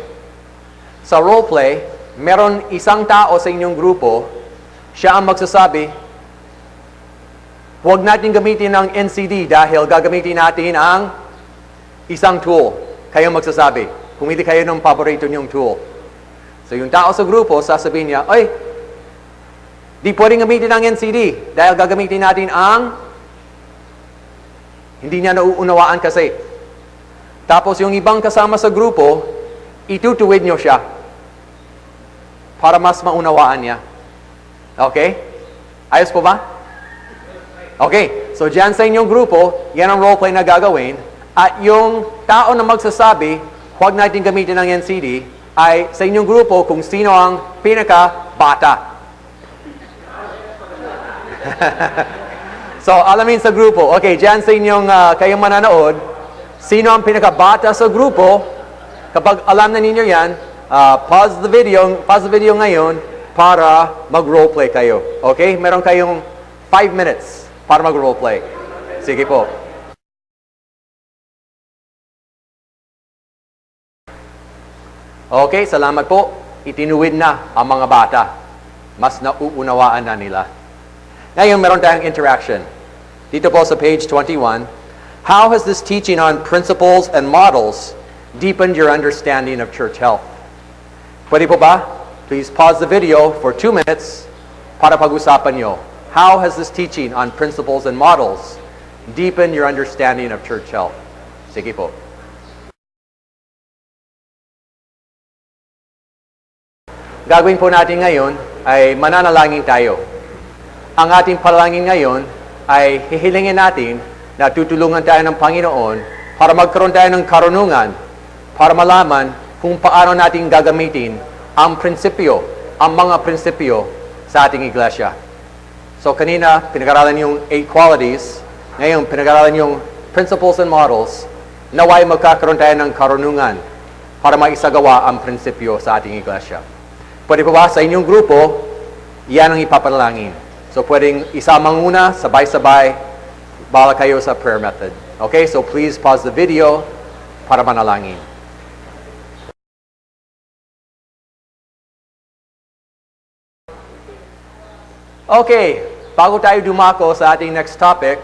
Sa role play, meron isang tao sa inyong grupo, siya ang magsasabi, huwag natin gamitin ang NCD dahil gagamitin natin ang isang tool. Kayo magsasabi. Pumili kayo ng paborito niyong tool. So yung tao sa grupo, sasabihin niya, ay, di pwedeng gamitin ang NCD dahil gagamitin natin ang hindi niya nauunawaan kasi. Tapos yung ibang kasama sa grupo, itutuwid niyo siya para mas maunawaan niya. Okay? Ayos po ba? Okay. So dyan sa inyong grupo, yan ang roleplay na gagawin. At yung tao na magsasabi, huwag natin gamitin ang NCD, ay sa inyong grupo kung sino ang pinaka-bata. So, alamin sa grupo. Okay, dyan sa inyong kayong mananood, sino ang pinaka-bata sa grupo? Kapag alam na ninyo yan, pause the video ngayon para mag-roleplay kayo. Okay? Meron kayong 5 minutes para mag-roleplay. Sige po. Okay, salamat po. Itinuwid na ang mga bata. Mas nauunawaan na nila. Ngayon, meron tayong interaction. Dito po sa page 21, how has this teaching on principles and models deepened your understanding of church health? Pwede po ba? Please pause the video for 2 minutes para pag-usapan nyo. How has this teaching on principles and models deepened your understanding of church health? Sige po. Gagawin po natin ngayon ay mananalangin tayo. Ang ating panalangin ngayon ay hihilingin natin na tutulungan tayo ng Panginoon para magkaroon tayo ng karunungan para malaman kung paano natin gagamitin ang prinsipyo, ang mga prinsipyo sa ating iglesia. So kanina, pinag-aralan yung 8 qualities. Ngayon, pinag-aralan yung principles and models. Naway magkakaroon tayo ng karunungan para maisagawa ang prinsipyo sa ating iglesia. Pwede po ba sa inyong grupo, yan ang ipapanalangin. So pwedeng isama muna, sabay-sabay, bala kayo sa prayer method. Okay, so please pause the video para manalangin. Okay, bago tayo dumako sa ating next topic,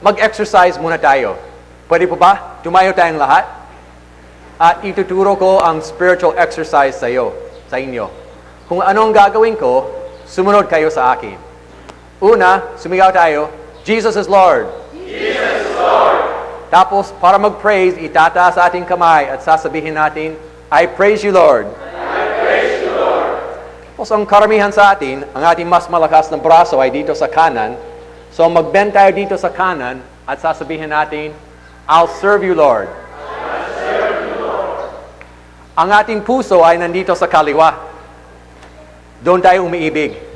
mag-exercise muna tayo. Pwede po ba? Tumayo tayong lahat. At ituturo ko ang spiritual exercise sa inyo. Kung anong gagawin ko, sumunod kayo sa akin. Una, sumigaw tayo, Jesus is Lord. Jesus is Lord. Tapos, para mag-praise, itataas sa ating kamay at sasabihin natin, I praise you, Lord. I praise you, Lord. Tapos, ang karamihan sa atin, ang ating mas malakas na braso ay dito sa kanan. So, mag-bend tayo dito sa kanan at sasabihin natin, I'll serve you, Lord. I'll serve you, Lord. Ang ating puso ay nandito sa kaliwa. Doon tayo umiibig.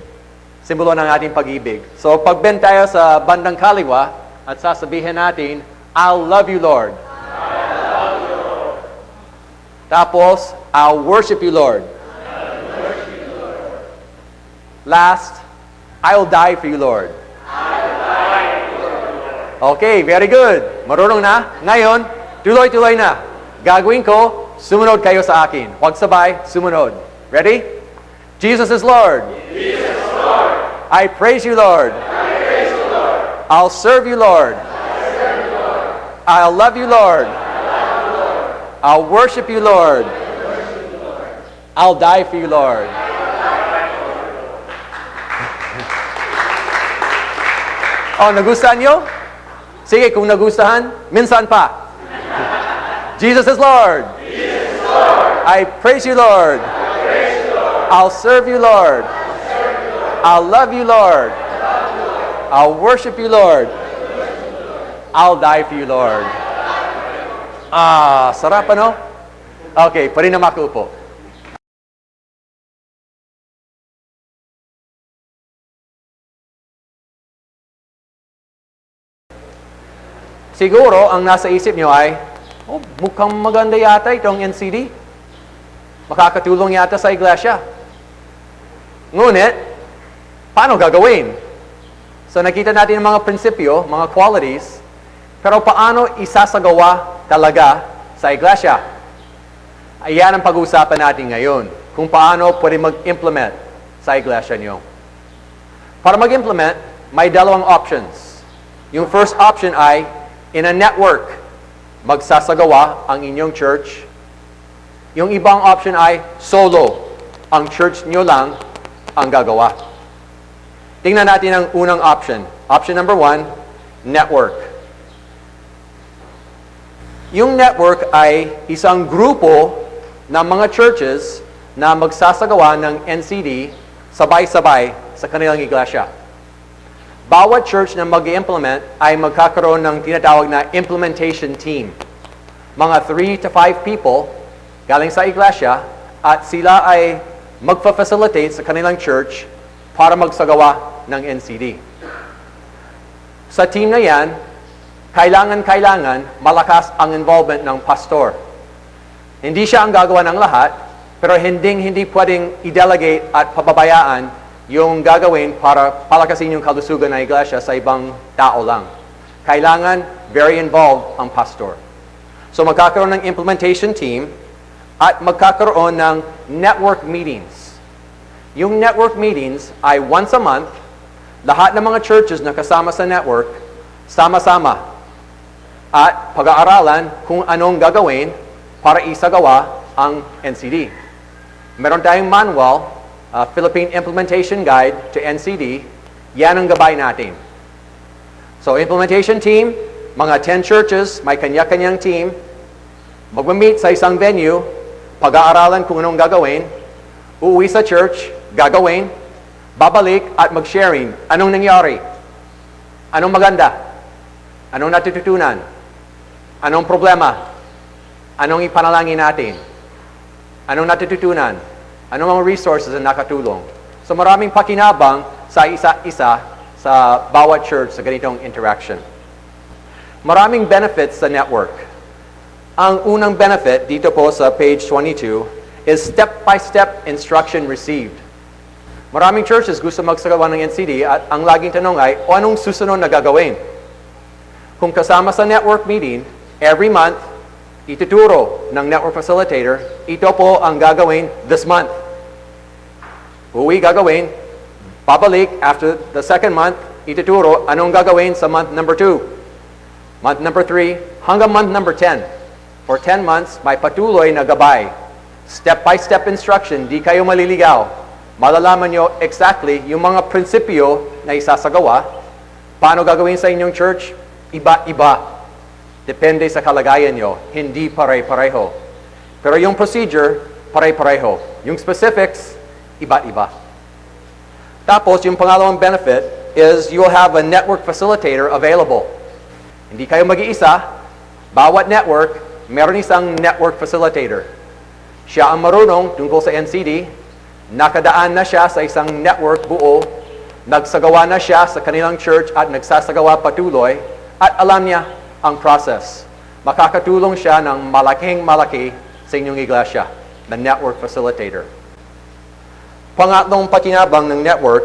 Simbolo ng ating pag-ibig. So, pag-bend tayo sa bandang kaliwa at sasabihin natin, I'll love you, Lord. I love you, Lord. Tapos, I'll worship you, Lord. I'll worship you, Lord. Last, I'll die for you, Lord. I'll die for you, Lord. Okay, very good. Marunong na? Ngayon, tuloy-tuloy na. Gagawin ko, sumunod kayo sa akin. Huwag sabay, sumunod. Ready? Jesus is Lord. Jesus is Lord. I praise you, Lord. I praise you, Lord. I'll serve you, Lord. I'll serve you, Lord. I'll love you, Lord. I love you, Lord. I'll worship you, Lord. I worship you, Lord. I'll die for you, Lord. Oh, nagustuhan nyo? Sige, kung nagustuhan, minsan pa. Jesus is Lord. Jesus is Lord. I praise you, Lord. I praise you, Lord. I'll serve you, Lord. I'll serve you, Lord. I'll love you, Lord. I love you, Lord. I'll worship you, Lord. I'll die for you, Lord. Ah, sarap ano? Okay, pwede na makupo. Siguro, ang nasa isip nyo ay, oh, mukhang maganda yata itong NCD. Makakatulong yata sa iglesia. Ngunit, paano gagawin? So nakita natin ang mga prinsipyo, mga qualities, pero paano isasagawa talaga sa iglesia? Ayan ang pag-uusapan natin ngayon, kung paano pwede mag-implement sa iglesia niyo. Para mag-implement, may dalawang options. Yung first option ay, in a network, magsasagawa ang inyong church. Yung ibang option ay solo, ang church niyo lang ang gagawa. Tingnan natin ang unang option. Option number 1, network. Yung network ay isang grupo ng mga churches na magsasagawa ng NCD sabay-sabay sa kanilang iglesia. Bawat church na mag-implement ay magkakaroon ng tinatawag na implementation team. Mga 3 to 5 people galing sa iglesia at sila ay magfa-facilitate sa kanilang church para magsagawa ng NCD. Sa team na yan, kailangan malakas ang involvement ng pastor. Hindi siya ang gagawa ng lahat, pero hindi pwedeng i-delegate at pababayaan yung gagawin para palakasin yung kalusugan ng iglesia sa ibang tao lang. Kailangan very involved ang pastor. So magkakaroon ng implementation team at magkakaroon ng network meetings. Yung network meetings ay once a month, lahat ng mga churches na kasama sa network, sama-sama at pag-aaralan kung anong gagawin para isagawa ang NCD. Meron tayong manual, Philippine Implementation Guide to NCD, yan ang gabay natin. So implementation team, mga 10 churches, may kanya-kanyang team, mag-meet sa isang venue, pag-aaralan kung anong gagawin, uuwi sa church, gagawin, babalik at mag-sharing. Anong nangyari? Anong maganda? Anong natututunan? Anong problema? Anong ipanalangin natin? Anong natututunan? Anong mga resources na nakatulong? So maraming pakinabang sa isa-isa sa bawat church sa ganitong interaction. Maraming benefits sa network. Ang unang benefit dito po sa page 22 is step-by-step instruction received. Maraming churches gusto magsagawa ng NCD at ang laging tanong ay, anong susunod na gagawin? Kung kasama sa network meeting, every month, ituturo ng network facilitator, ito po ang gagawin this month. Uwi gagawin, babalik after the second month, ituturo anong gagawin sa month number 2. Month number 3, hanggang month number 10. For 10 months, may patuloy na gabay. Step-by-step instruction, di kayo maliligaw. Malalaman nyo exactly yung mga prinsipyo na isasagawa. Paano gagawin sa inyong church? Iba-iba. Depende sa kalagayan nyo. Hindi pare-pareho. Pero yung procedure, pare-pareho. Yung specifics, iba-iba. Tapos, yung pangalawang benefit is you will have a network facilitator available. Hindi kayo mag-iisa. Bawat network, meron isang network facilitator. Siya ang marunong tungkol sa NCD. Nakadaan na siya sa isang network buo, nagsagawa na siya sa kanilang church at nagsasagawa patuloy, at alam niya ang process. Makakatulong siya ng malaking-malaki sa inyong iglesia, the network facilitator. Pangatlong pakinabang ng network,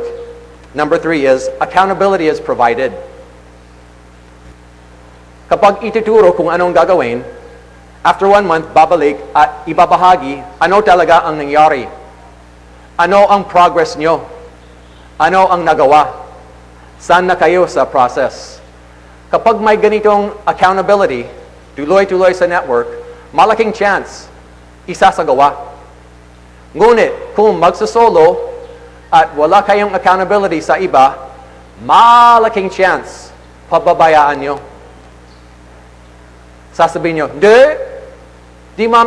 number 3 is, accountability is provided. Kapag ituturo kung anong gagawin, after 1 month, babalik at ibabahagi ano talaga ang nangyari. Ano ang progress nyo? Ano ang nagawa? Saan na kayo sa process? Kapag may ganitong accountability, tuloy-tuloy sa network, malaking chance, isasagawa. Ngunit, kung magsasolo at wala kayong accountability sa iba, malaking chance, pababayaan nyo. Sasabihin nyo,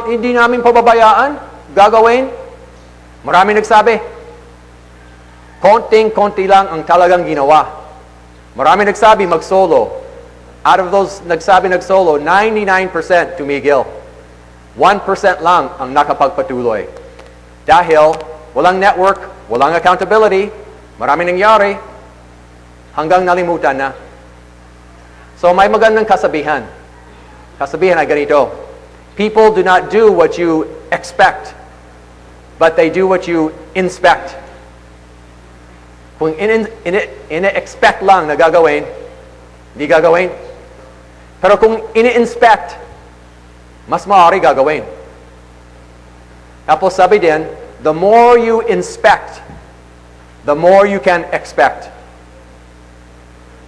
hindi namin pababayaan, gagawin. Marami nagsabi, konting-konti lang ang talagang ginawa. Marami nagsabi mag-solo. Out of those nagsabi nag-solo, 99% tumigil. 1% lang ang nakapagpatuloy. Dahil walang network, walang accountability, marami nangyari, hanggang nalimutan na. So may magandang kasabihan. Kasabihan ay ganito, people do not do what you expect, but they do what you inspect. Kung ine-expect lang na gagawin, hindi gagawin. Pero kung ini-inspect, mas maaari gagawin. Tapos sabi din, the more you inspect, the more you can expect.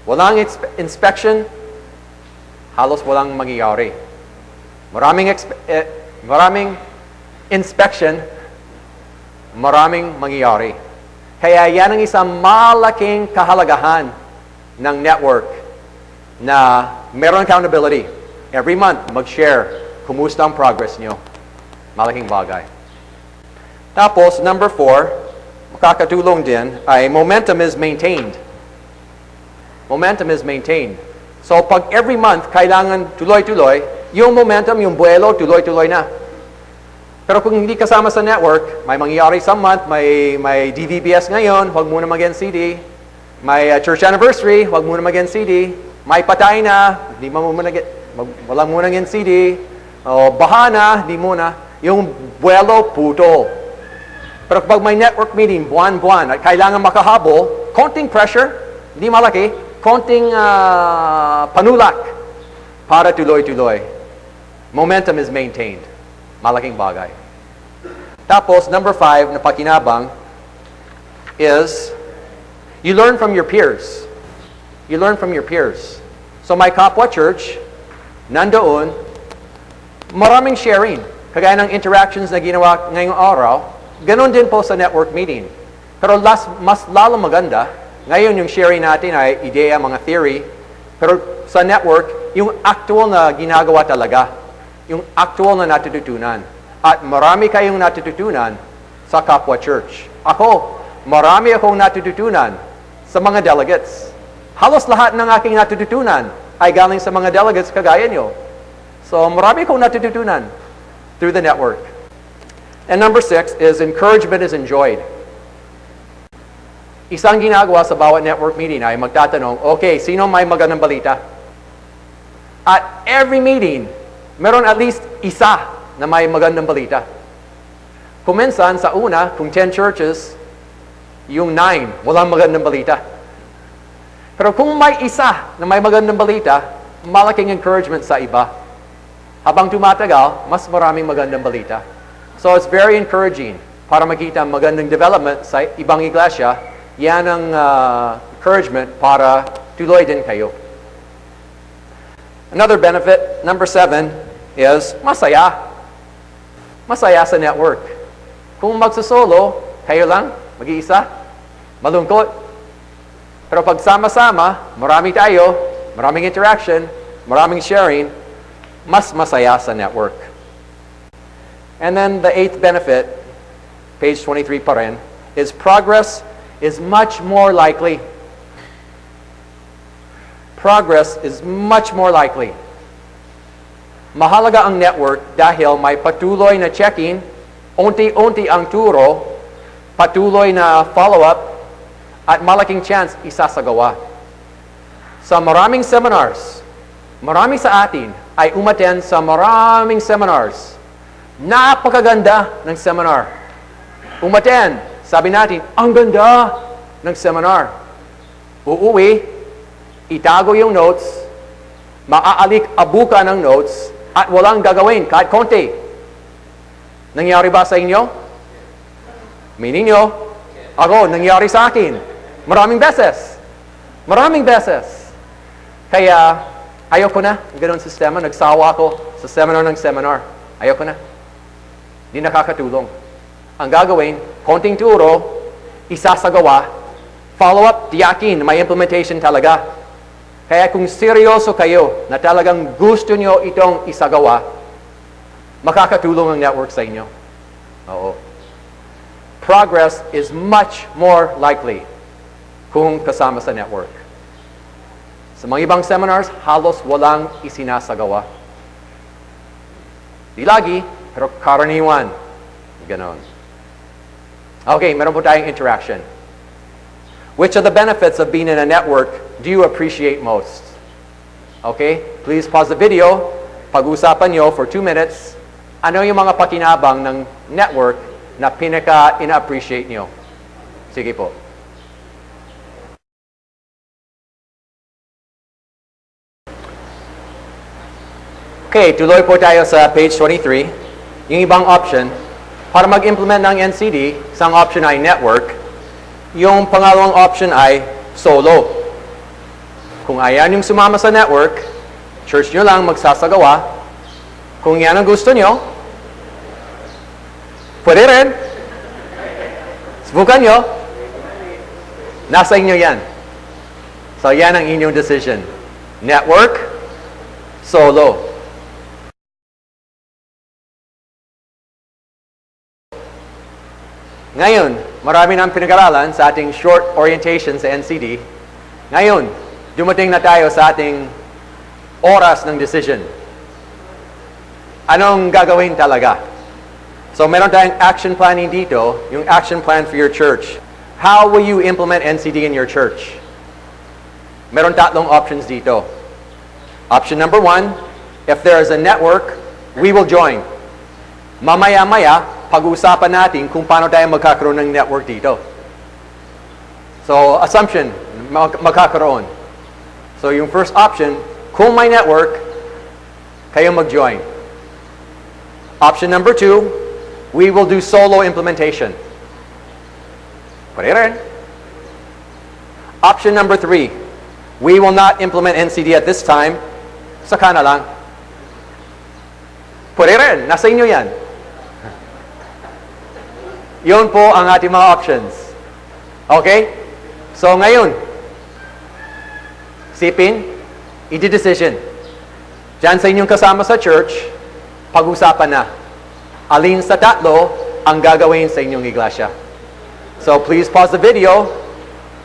Walang inspection, halos walang mangyayari. Maraming inspection, maraming mangyayari. Kaya yan ang isang malaking kahalagahan ng network na meron accountability. Every month, mag-share. Kumusta ang progress nyo? Malaking bagay. Tapos, number 4, makakatulong din, ay momentum is maintained. Momentum is maintained. So, pag every month, kailangan tuloy-tuloy, yung momentum, yung buwelo, tuloy-tuloy na. Pero kung hindi kasama sa network, may mangyayari sa month, may DVBS ngayon, huwag muna mag-NCD. May church anniversary, huwag muna mag-NCD. May patay na, wala muna NCD. O baha na, hindi muna. Yung buwelo, putol. Pero pag may network meeting, buwan-buwan, at kailangan makahabol, konting pressure, hindi malaki, konting panulak para tuloy-tuloy. Momentum is maintained. Malaking bagay. Tapos, number 5 na pakinabang is you learn from your peers. You learn from your peers. So, my kapwa church, nandoon, maraming sharing. Kagaya ng interactions na ginawa ngayong araw, ganun din po sa network meeting. Pero mas lalo maganda, ngayon yung sharing natin ay ideya, mga theory, pero sa network, yung actual na ginagawa talaga. Yung actual na natututunan. At marami kayong natututunan sa kapwa church. Ako, marami akong natututunan sa mga delegates. Halos lahat ng aking natututunan ay galing sa mga delegates kagaya nyo. So, marami akong natututunan through the network. And number 6 is encouragement is enjoyed. Isang ginagawa sa bawat network meeting ay magtatanong, okay, sino may magandang balita? At every meeting, meron at least isa na may magandang balita. Kuminsan sa una, kung 10 churches, yung 9, walang magandang balita. Pero kung may isa na may magandang balita, malaking encouragement sa iba. Habang tumatagal, mas maraming magandang balita. So it's very encouraging para makita magandang development sa ibang iglesia. Yan ang encouragement para tuloy din kayo. Another benefit, number 7, is masaya. Masaya sa network. Kung magsasolo, kayo lang, mag-iisa, malungkot. Pero pag sama-sama, marami tayo, maraming interaction, maraming sharing, mas masaya sa network. And then the 8th benefit, page 23 pa rin, is progress is much more likely. Progress is much more likely. Mahalaga ang network dahil may patuloy na check-in, unti-unti ang turo, patuloy na follow-up, at malaking chance isasagawa. Sa maraming seminars, marami sa atin ay umattend sa maraming seminars. Napakaganda ng seminar. Umattend, sabi natin, ang ganda ng seminar. Uuwi, itago yung notes, maaalik-abuka ng notes, at walang gagawin kahit konti. Nangyari ba sa inyo? Meaning nyo, ako, nangyari sa akin. Maraming beses. Maraming beses. Kaya, ayoko na, ganun sistema. Nagsawa ako sa seminar ng seminar. Ayoko na. Hindi nakakatulong. Ang gagawin, konting turo, isasagawa, follow-up, tiyakin, may implementation talaga. Kaya kung seryoso kayo na talagang gusto nyo itong isagawa, makakatulong ang network sa inyo. Oo. Progress is much more likely kung kasama sa network. Sa mga ibang seminars, halos walang isinasagawa. Di lagi, pero karaniwan. Ganon. Okay, meron po tayong interaction. Which of the benefits of being in a network do you appreciate most? Okay, please pause the video. Pag-usapan nyo for 2 minutes. Ano yung mga pakinabang ng network na pinaka-ina-appreciate nyo? Sige po. Okay, tuloy po tayo sa page 23. Yung ibang option, para mag-implement ng NCD, isang option ay network. Yung pangalawang option ay solo. Kung ayan yung sumama sa network, church nyo lang magsasagawa. Kung yan ang gusto nyo, pwede rin. Subukan nyo. Nasa inyo yan. So yan ang inyong decision. Network, solo. Ngayon, marami nang pinag-aralan sa ating short orientation sa NCD. Ngayon, dumating na tayo sa ating oras ng decision. Anong gagawin talaga? So, meron tayong action planning dito, yung action plan for your church. How will you implement NCD in your church? Meron tatlong options dito. Option number 1, if there is a network, we will join. Mamaya-maya, pag-uusapan natin kung paano tayo magkakaroon ng network dito. So, assumption, magkakaroon. So, yung first option, kung may network, kayo mag-join. Option number 2, we will do solo implementation. Pwede rin. Option number 3, we will not implement NCD at this time. Saka na lang. Pwede rin. Nasa inyo yan. Yun po ang ating mga options. Okay? So ngayon, sipin, i-decision. Diyan sa inyong kasama sa church, pag-usapan na. Alin sa tatlo ang gagawin sa inyong iglesia. So please pause the video.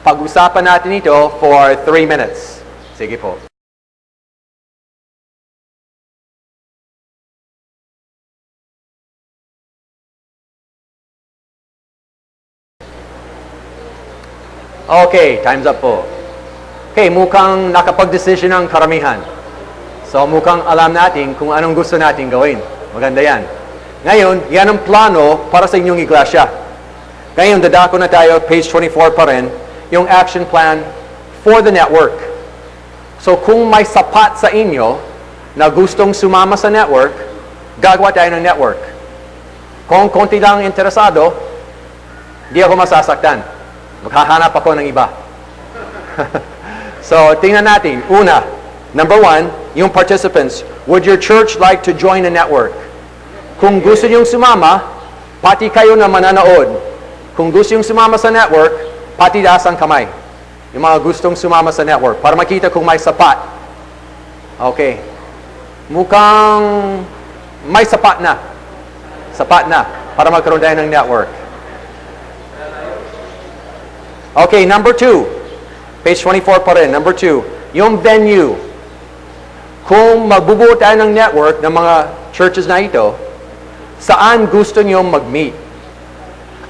Pag-usapan natin ito for 3 minutes. Sige po. Okay, time's up po. Okay, mukhang nakapag-decision ang karamihan. So mukhang alam natin kung anong gusto natin gawin. Maganda yan. Ngayon, yan ang plano para sa inyong iglesia. Ngayon, dadako na tayo, page 24 pa rin, yung action plan for the network. So kung may sapat sa inyo na gustong sumama sa network, gagawa tayo ng network. Kung konti lang interesado, di ako masasaktan. Maghahanap ako ng iba. So, tingnan natin. Una, number 1, yung participants. Would your church like to join a network? Kung gusto niyong sumama, pati kayo na mananood. Kung gusto niyong sumama sa network, pati taas ang kamay. Yung mga gustong sumama sa network. Para makita kung may sapat. Okay. Mukhang may sapat na. Sapat na. Para magkaroon tayo ng network. Okay, number 2. Page 24 pa rin. Number 2. Yung venue. Kung magbubuo tayo ng network ng mga churches na ito, saan gusto nyo mag-meet?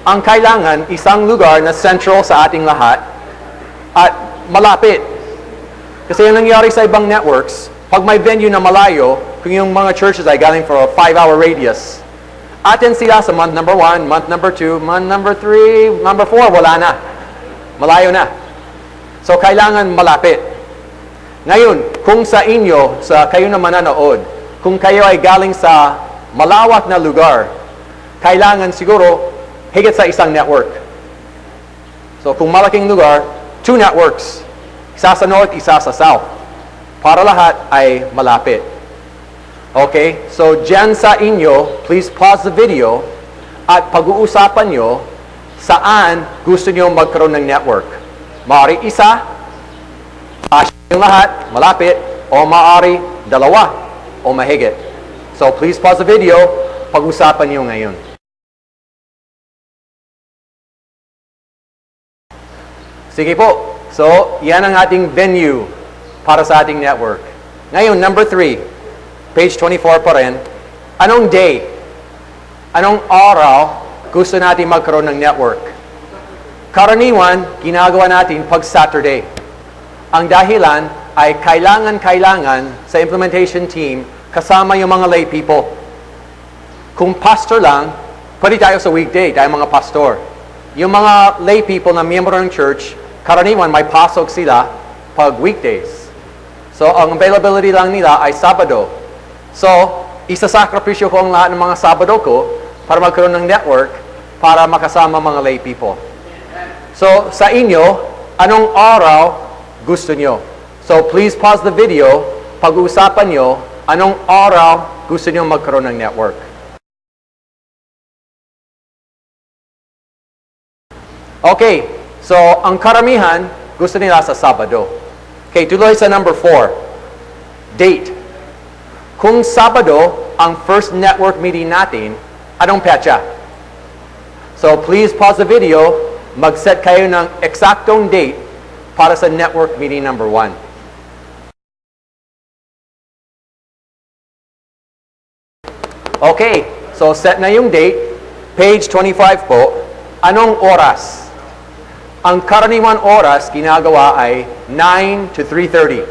Ang kailangan, isang lugar na central sa ating lahat at malapit. Kasi yung nangyari sa ibang networks, pag may venue na malayo, kung yung mga churches ay galing for a 5-hour radius, atin sila sa month number 1, month number 2, month number 3, number 4, wala na. Malayo na. So, kailangan malapit. Ngayon, kung sa inyo, sa kayo na mananood, kung kayo ay galing sa malawak na lugar, kailangan siguro higit sa isang network. So, kung malaking lugar, 2 networks. Isa sa north, isa sa south. Para lahat ay malapit. Okay? So, dyan sa inyo, please pause the video at pag-uusapan nyo saan gusto nyo magkaroon ng network. Maaari isa, yung lahat, malapit, o maaari dalawa, o mahigit. So please pause the video, pag-usapan nyo ngayon. Sige po. So, yan ang ating venue para sa ating network. Ngayon, number 3, page 24 pa rin. Anong day? Anong araw gusto natin magkaroon ng network? Karaniwan, ginagawa natin pag Saturday. Ang dahilan ay kailangan sa implementation team kasama yung mga lay people. Kung pastor lang, pwede tayo sa weekday, tayo mga pastor. Yung mga lay people na miyembro ng church, karaniwan may pasok sila pag weekdays. So, ang availability lang nila ay Sabado. So, isasakripisyo ko ang lahat ng mga Sabado ko para magkaroon ng network para makasama mga lay people. So, sa inyo, anong araw gusto nyo? So, please pause the video. Pag-uusapan nyo, anong araw gusto nyo magkaroon ng network? Okay, so ang karamihan gusto nila sa Sabado. Okay, tuloy sa number 4. Date. Kung Sabado ang first network meeting natin, anong petsa? So please pause the video, mag-set kayo ng eksaktong date para sa network meeting number 1. Okay, so set na yung date, page 25 po. Anong oras? Ang karaniwan oras ginagawa ay 9 to 3:30.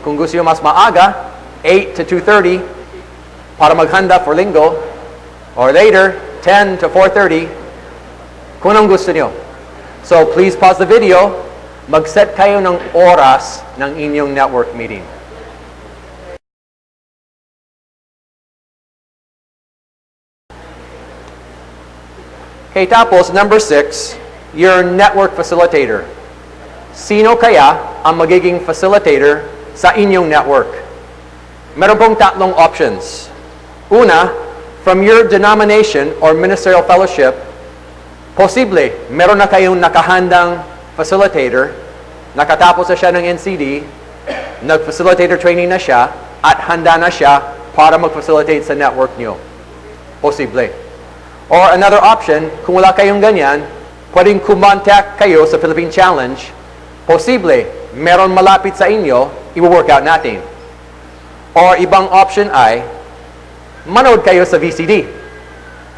Kung gusto nyo mas maaga, 8 to 2:30 para maghanda for linggo. Or later, 10 to 4:30 kung anong gusto nyo. So please pause the video. Mag-set kayo ng oras ng inyong network meeting. Okay, tapos number 6, your network facilitator. Sino kaya ang magiging facilitator sa inyong network? Meron pong tatlong options. Una, from your denomination or ministerial fellowship, posible, meron na kayong nakahandang facilitator, nakatapos na siya ng NCD, nag-facilitator training na siya, at handa na siya para mag-facilitate sa network nyo. Posible. Or another option, kung wala kayong ganyan, pwedeng kumontak kayo sa Philippine Challenge. Posible, meron malapit sa inyo, i-workout natin. Or ibang option ay, manood kayo sa VCD.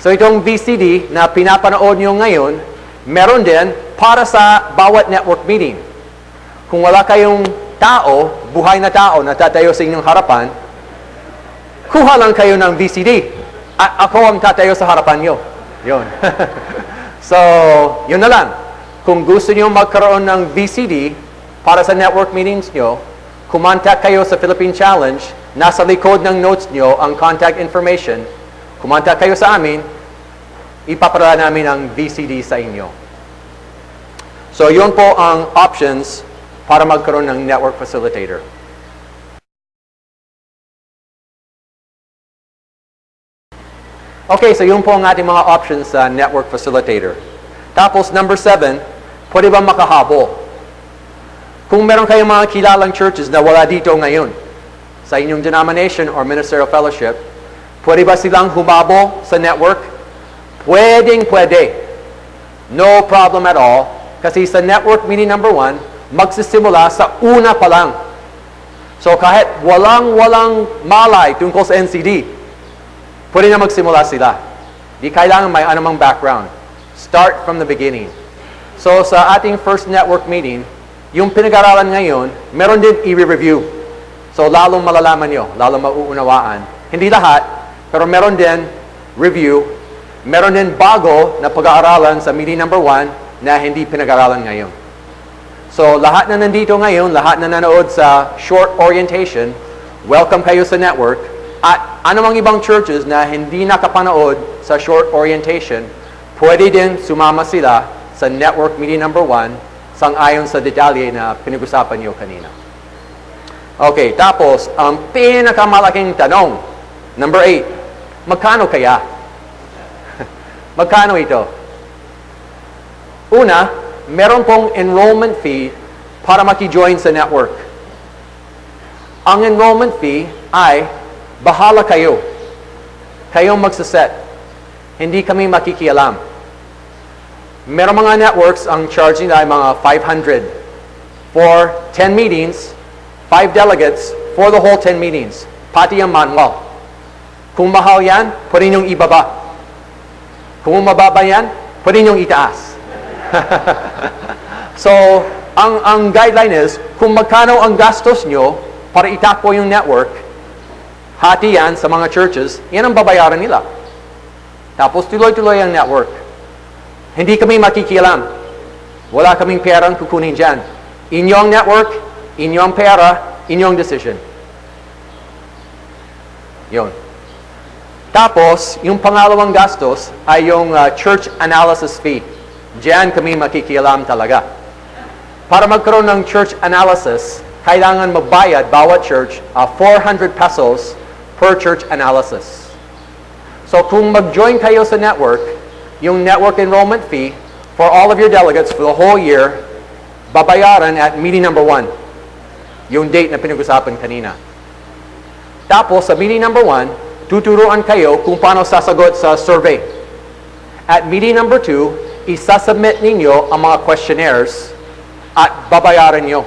So itong VCD na pinapanood nyo ngayon, meron din para sa bawat network meeting. Kung wala kayong tao, buhay na tao na tatayo sa inyong harapan, kuha lang kayo ng VCD. At ako ang tatayo sa harapan nyo. Yun. So, yun na lang. Kung gusto nyo magkaroon ng VCD para sa network meetings nyo, kumontak kayo sa Philippine Challenge. Nasa likod ng notes nyo ang contact information. Kumontak kayo sa amin. Ipapadala namin ang VCD sa inyo. So, yun po ang options para magkaroon ng network facilitator. Okay, so yun po ang ating mga options sa network facilitator. Tapos, number 7, pwede ba makahabol? Kung meron kayong mga kilalang churches na wala dito ngayon, sa inyong denomination or ministerial fellowship, pwede ba silang humabol sa network? Pwede. No problem at all. Kasi sa network meeting number 1, magsisimula sa una pa lang. So kahit walang malay tungkol sa NCD, pwede na magsimula sila. Di kailangan may anumang background. Start from the beginning. So sa ating first network meeting, yung pinag-aralan ngayon, meron din i-review. So lalong malalaman nyo, lalong mauunawaan. Hindi lahat, pero meron din review. Meron din bago na pag-aaralan sa meeting number 1 na hindi pinag-aralan ngayon. So lahat na nandito ngayon, lahat na nanood sa short orientation, welcome kayo sa network. At anumang ibang churches na hindi nakapanood sa short orientation, pwede din sumama sila sa network meeting number 1 sang-ayon sa detalye na pinag-usapan niyo kanina. Okay, tapos, ang pinakamalaking tanong, number 8, magkano kaya? Magkano ito? Una, meron pong enrollment fee para maki-join sa network. Ang enrollment fee ay bahala kayo. Kayong magsaset. Hindi kami makikialam. Merong mga networks, ang charge nila ay mga 500 for 10 meetings, 5 delegates for the whole 10 meetings. Pati ang manual. Kung mahal yan, pwede niyong ibaba. Kung mababa yan, pwede niyong itaas. So, ang guideline is, kung magkano ang gastos nyo para itakbo yung network, hati yan sa mga churches, yan ang babayaran nila. Tapos tuloy-tuloy ang network. Hindi kami makikialam. Wala kaming perang kukunin dyan. Inyong network, inyong pera, inyong decision. Yun. Tapos, yung pangalawang gastos ay yung church analysis fee. Diyan kami makikialam talaga. Para magkaroon ng church analysis, kailangan magbayad bawat church 400 pesos per church analysis. So kung mag-join kayo sa network, yung network enrollment fee for all of your delegates for the whole year, babayaran at meeting number 1. Yung date na pinag-usapan kanina. Tapos sa meeting number 1, tuturuan kayo kung paano sasagot sa survey. At meeting number 2, isasubmit ninyo ang mga questionnaires at babayaran nyo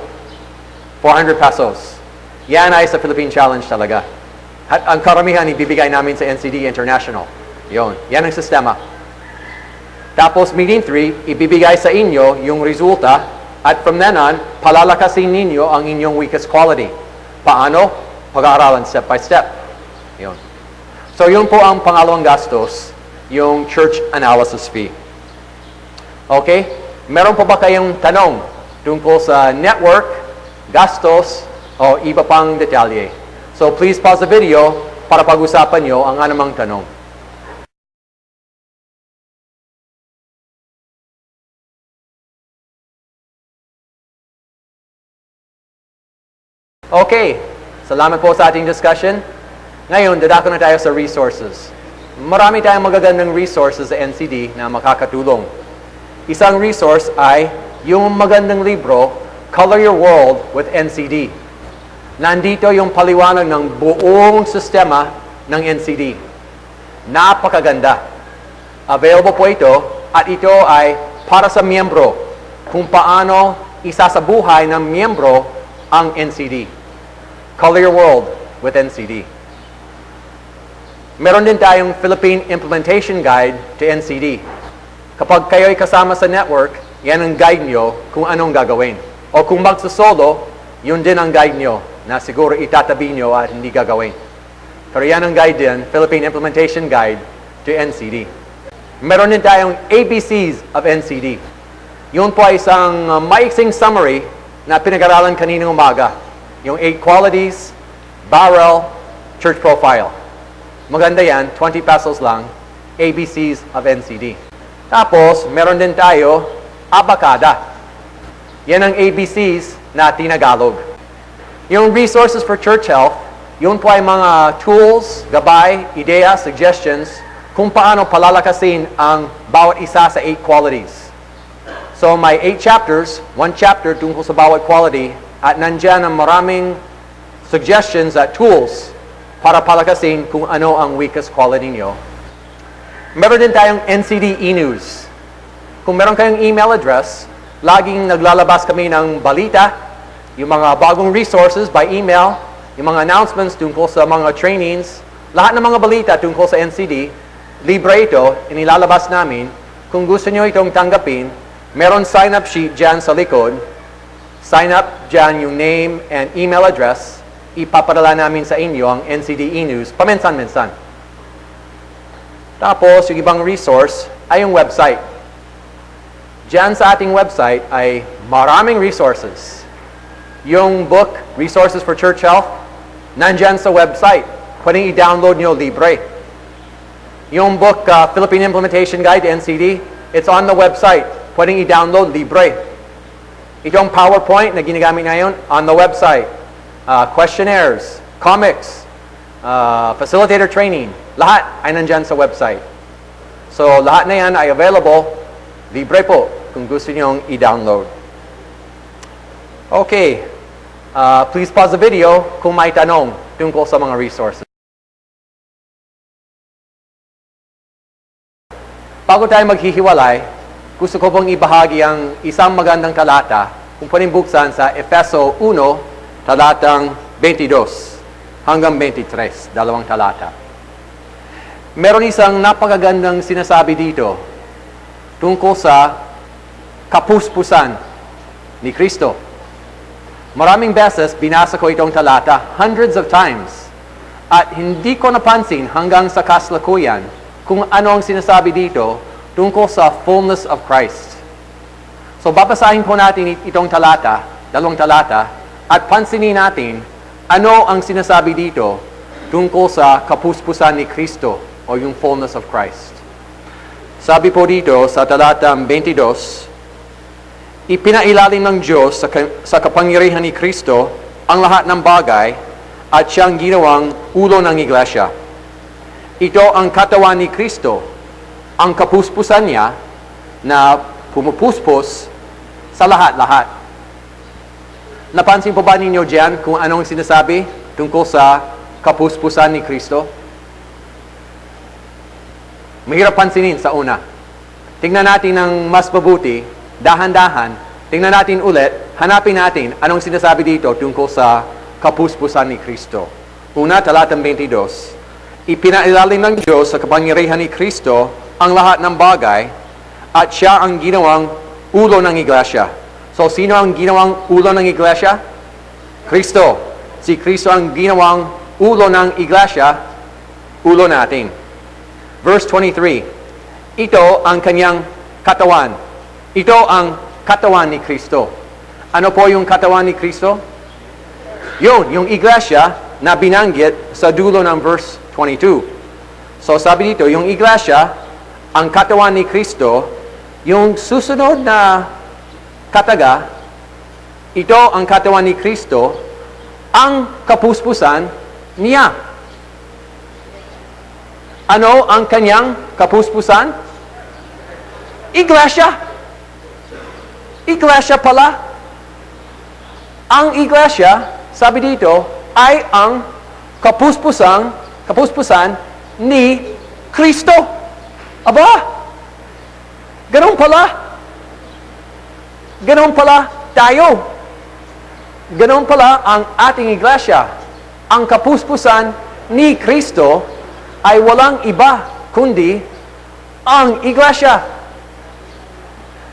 400 pesos. Yan ay sa Philippine Challenge talaga. At ang karamihan ibibigay namin sa NCD International. Yon, yan ang sistema. Tapos meeting 3, ibibigay sa inyo yung resulta at from then on, palalakasin ninyo ang inyong weakest quality. Paano? Pag-aaralan step by step. Yon. So yun po ang pangalawang gastos, yung church analysis fee. Okay? Meron po ba kayong tanong tungkol sa network, gastos, o iba pang detalye? So please pause the video para pag-usapan nyo ang anumang tanong. Okay, salamat po sa ating discussion. Ngayon, dadako na tayo sa resources. Marami tayong magagandang resources sa NCD na makakatulong. Isang resource ay yung magandang libro, Color Your World with NCD. Nandito yung paliwanag ng buong sistema ng NCD. Napakaganda. Available po ito at ito ay para sa miyembro kung paano isasabuhay ng miyembro ang NCD. Color Your World with NCD. Meron din tayong Philippine Implementation Guide to NCD. Kapag kayo'y kasama sa network, yan ang guide nyo kung anong gagawin. O kung magsasolo, yun din ang guide nyo na siguro itatabi nyo at hindi gagawin. Pero yan ang guide din, Philippine Implementation Guide to NCD. Meron din tayong ABCs of NCD. Yun po ay isang maiksing summary na pinag-aralan kaninang umaga. Yung 8 qualities, barrel, church profile. Maganda yan, 20 pesos lang, ABCs of NCD. Tapos, meron din tayo, Abacada. Yan ang ABCs na tinagalog. Yung resources for church health, yun po ay mga tools, gabay, ideya, suggestions, kung paano palalakasin ang bawat isa sa 8 qualities. So, may 8 chapters, 1 chapter tungkol sa bawat quality, at nandyan ang maraming suggestions at tools para palakasin kung ano ang weakest quality nyo. Meron din tayong NCD e-news. Kung meron kayong email address, laging naglalabas kami ng balita, yung mga bagong resources by email, yung mga announcements tungkol sa mga trainings, lahat ng mga balita tungkol sa NCD, libre ito, inilalabas namin. Kung gusto nyo itong tanggapin, meron sign-up sheet dyan sa likod. Sign up dyan yung name and email address. Ipapadala namin sa inyo ang NCD e-news paminsan-minsan. Tapos, yung ibang resource ay yung website. Diyan sa ating website ay maraming resources. Yung book, Resources for Church Health, nandyan sa website. Pwedeng i-download nyo libre. Yung book, Philippine Implementation Guide to NCD, it's on the website. Pwedeng i-download libre. Itong PowerPoint na ginagamit ngayon, on the website. Questionnaires, comics, facilitator training, lahat ay nandyan sa website. So, lahat na yan ay available, libre po, kung gusto nyong i-download. Okay, please pause the video kung may tanong tungkol sa mga resources. Bago tayo maghihiwalay, gusto ko pong ibahagi ang isang magandang talata kung pwedeng buksan sa Efeso 1, talatang 22 hanggang 23, dalawang talata. Meron isang napakagandang sinasabi dito tungkol sa kapuspusan ni Kristo. Maraming beses binasa ko itong talata, hundreds of times, at hindi ko napansin hanggang sa kasalukuyan kung ano ang sinasabi dito tungkol sa fullness of Christ. So babasahin po natin itong talata, dalawang talata, at pansinin natin ano ang sinasabi dito tungkol sa kapuspusan ni Kristo o yung fullness of Christ. Sabi po dito sa talatang 22, ipinailalim ng Diyos sa kapangyarihan ni Kristo ang lahat ng bagay at siyang ginawang ulo ng iglesia. Ito ang katawan ni Kristo, ang kapuspusan niya na pumupuspos sa lahat-lahat. Napansin po ba ninyo diyan kung anong sinasabi tungkol sa kapuspusan ni Kristo? Mahirap pansinin sa una. Tingnan natin ng mas mabuti, dahan-dahan, tingnan natin ulit, hanapin natin anong sinasabi dito tungkol sa kapuspusan ni Kristo. Una, talatang 22, ipinailalim ng Diyos sa kapangyarihan ni Kristo ang lahat ng bagay at siya ang ginawang ulo ng iglesia. So, sino ang ginawang ulo ng iglesia? Kristo. Si Kristo ang ginawang ulo ng iglesia, ulo natin. Verse 23, ito ang kanyang katawan. Ito ang katawan ni Kristo. Ano po yung katawan ni Kristo? Yun, yung iglesia na binanggit sa dulo ng verse 22. So sabi dito, yung iglesia, ang katawan ni Kristo, yung susunod na kataga, ito ang katawan ni Kristo, ang kapuspusan niya. Ano ang kanyang kapuspusan? Iglesia. Iglesia pala. Ang iglesia, sabi dito, ay ang kapuspusan ni Kristo. Aba! Ganun pala. Ganun pala tayo. Ganun pala ang ating iglesia. Ang kapuspusan ni Kristo ay walang iba kundi ang iglesia.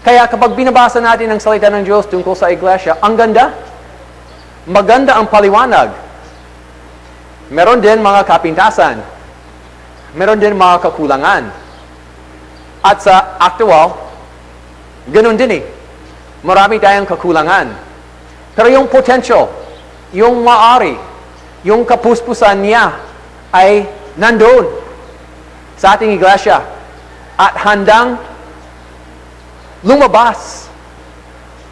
Kaya kapag binabasa natin ang salita ng Diyos tungkol sa iglesia, ang ganda. Maganda ang paliwanag. Meron din mga kapintasan. Meron din mga kakulangan. At sa actual, ganun din eh. Marami tayong kakulangan. Pero yung potential, yung maari, yung kapuspusan niya ay nandoon sa ating iglesia at handang lumabas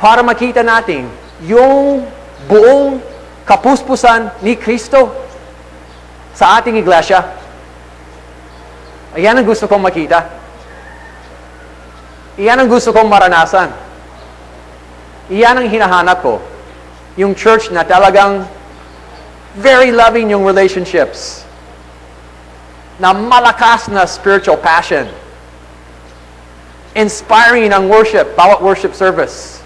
para makita natin yung buong kapuspusan ni Kristo sa ating iglesia. Ayan ang gusto kong makita. Iyan ang gusto kong maranasan. Iyan ang hinahanap ko. Yung church na talagang very loving yung relationships. Na malakas na spiritual passion. Inspiring ang worship, bawat worship service.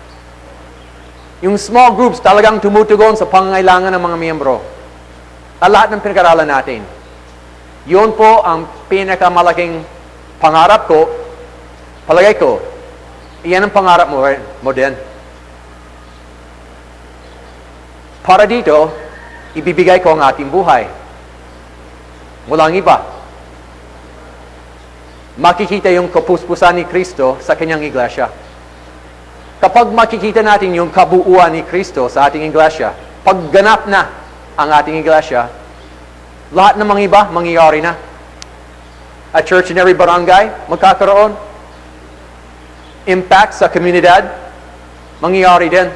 Yung small groups talagang tumutugon sa pangangailangan ng mga miyembro. At lahat ng pinag-aralan natin. Yun po ang pinakamalaking pangarap ko, palagay ko. Iyan ang pangarap mo din. Para dito, ibibigay ko ang ating buhay. Walang iba. Makikita yung kapuspusan ni Kristo sa kanyang iglesia. Kapag makikita natin yung kabuuan ni Kristo sa ating iglesia, pag ganap na ang ating iglesia, lahat ng mga iba, mangyayari na. At church in every barangay, magkakaroon. Impact sa komunidad, mangyayari din.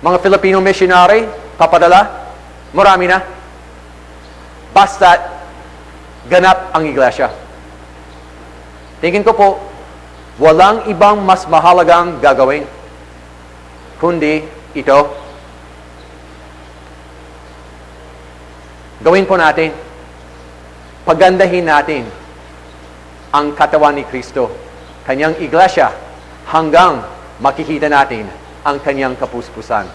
Mga Filipino missionary, papadala, marami na. Basta ganap ang iglesia. Tingin ko po, walang ibang mas mahalagang gagawin kundi ito. Gawin po natin. Pagandahin natin ang katawan ni Kristo, kanyang iglesia, hanggang makikita natin ang kanyang kapuspusan.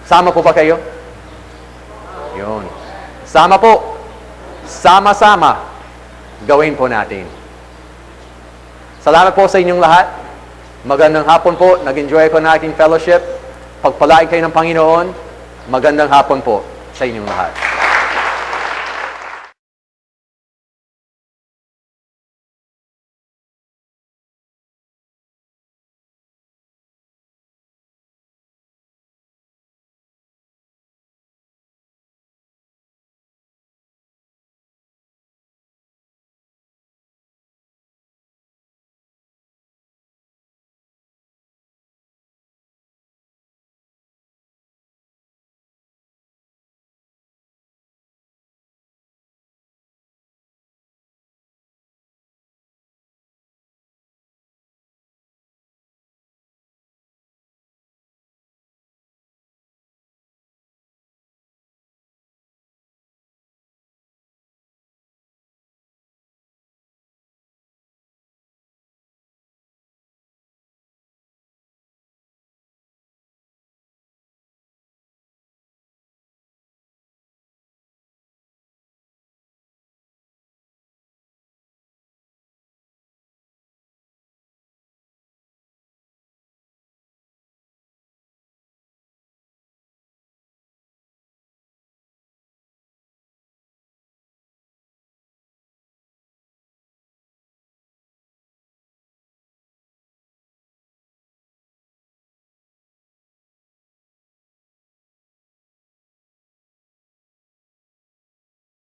Sama po ba kayo? Yun. Sama po. Sama-sama. Gawin po natin. Salamat po sa inyong lahat. Magandang hapon po. Nag-enjoy ko na aking fellowship. Pagpalain kayo ng Panginoon. Magandang hapon po sa inyong lahat.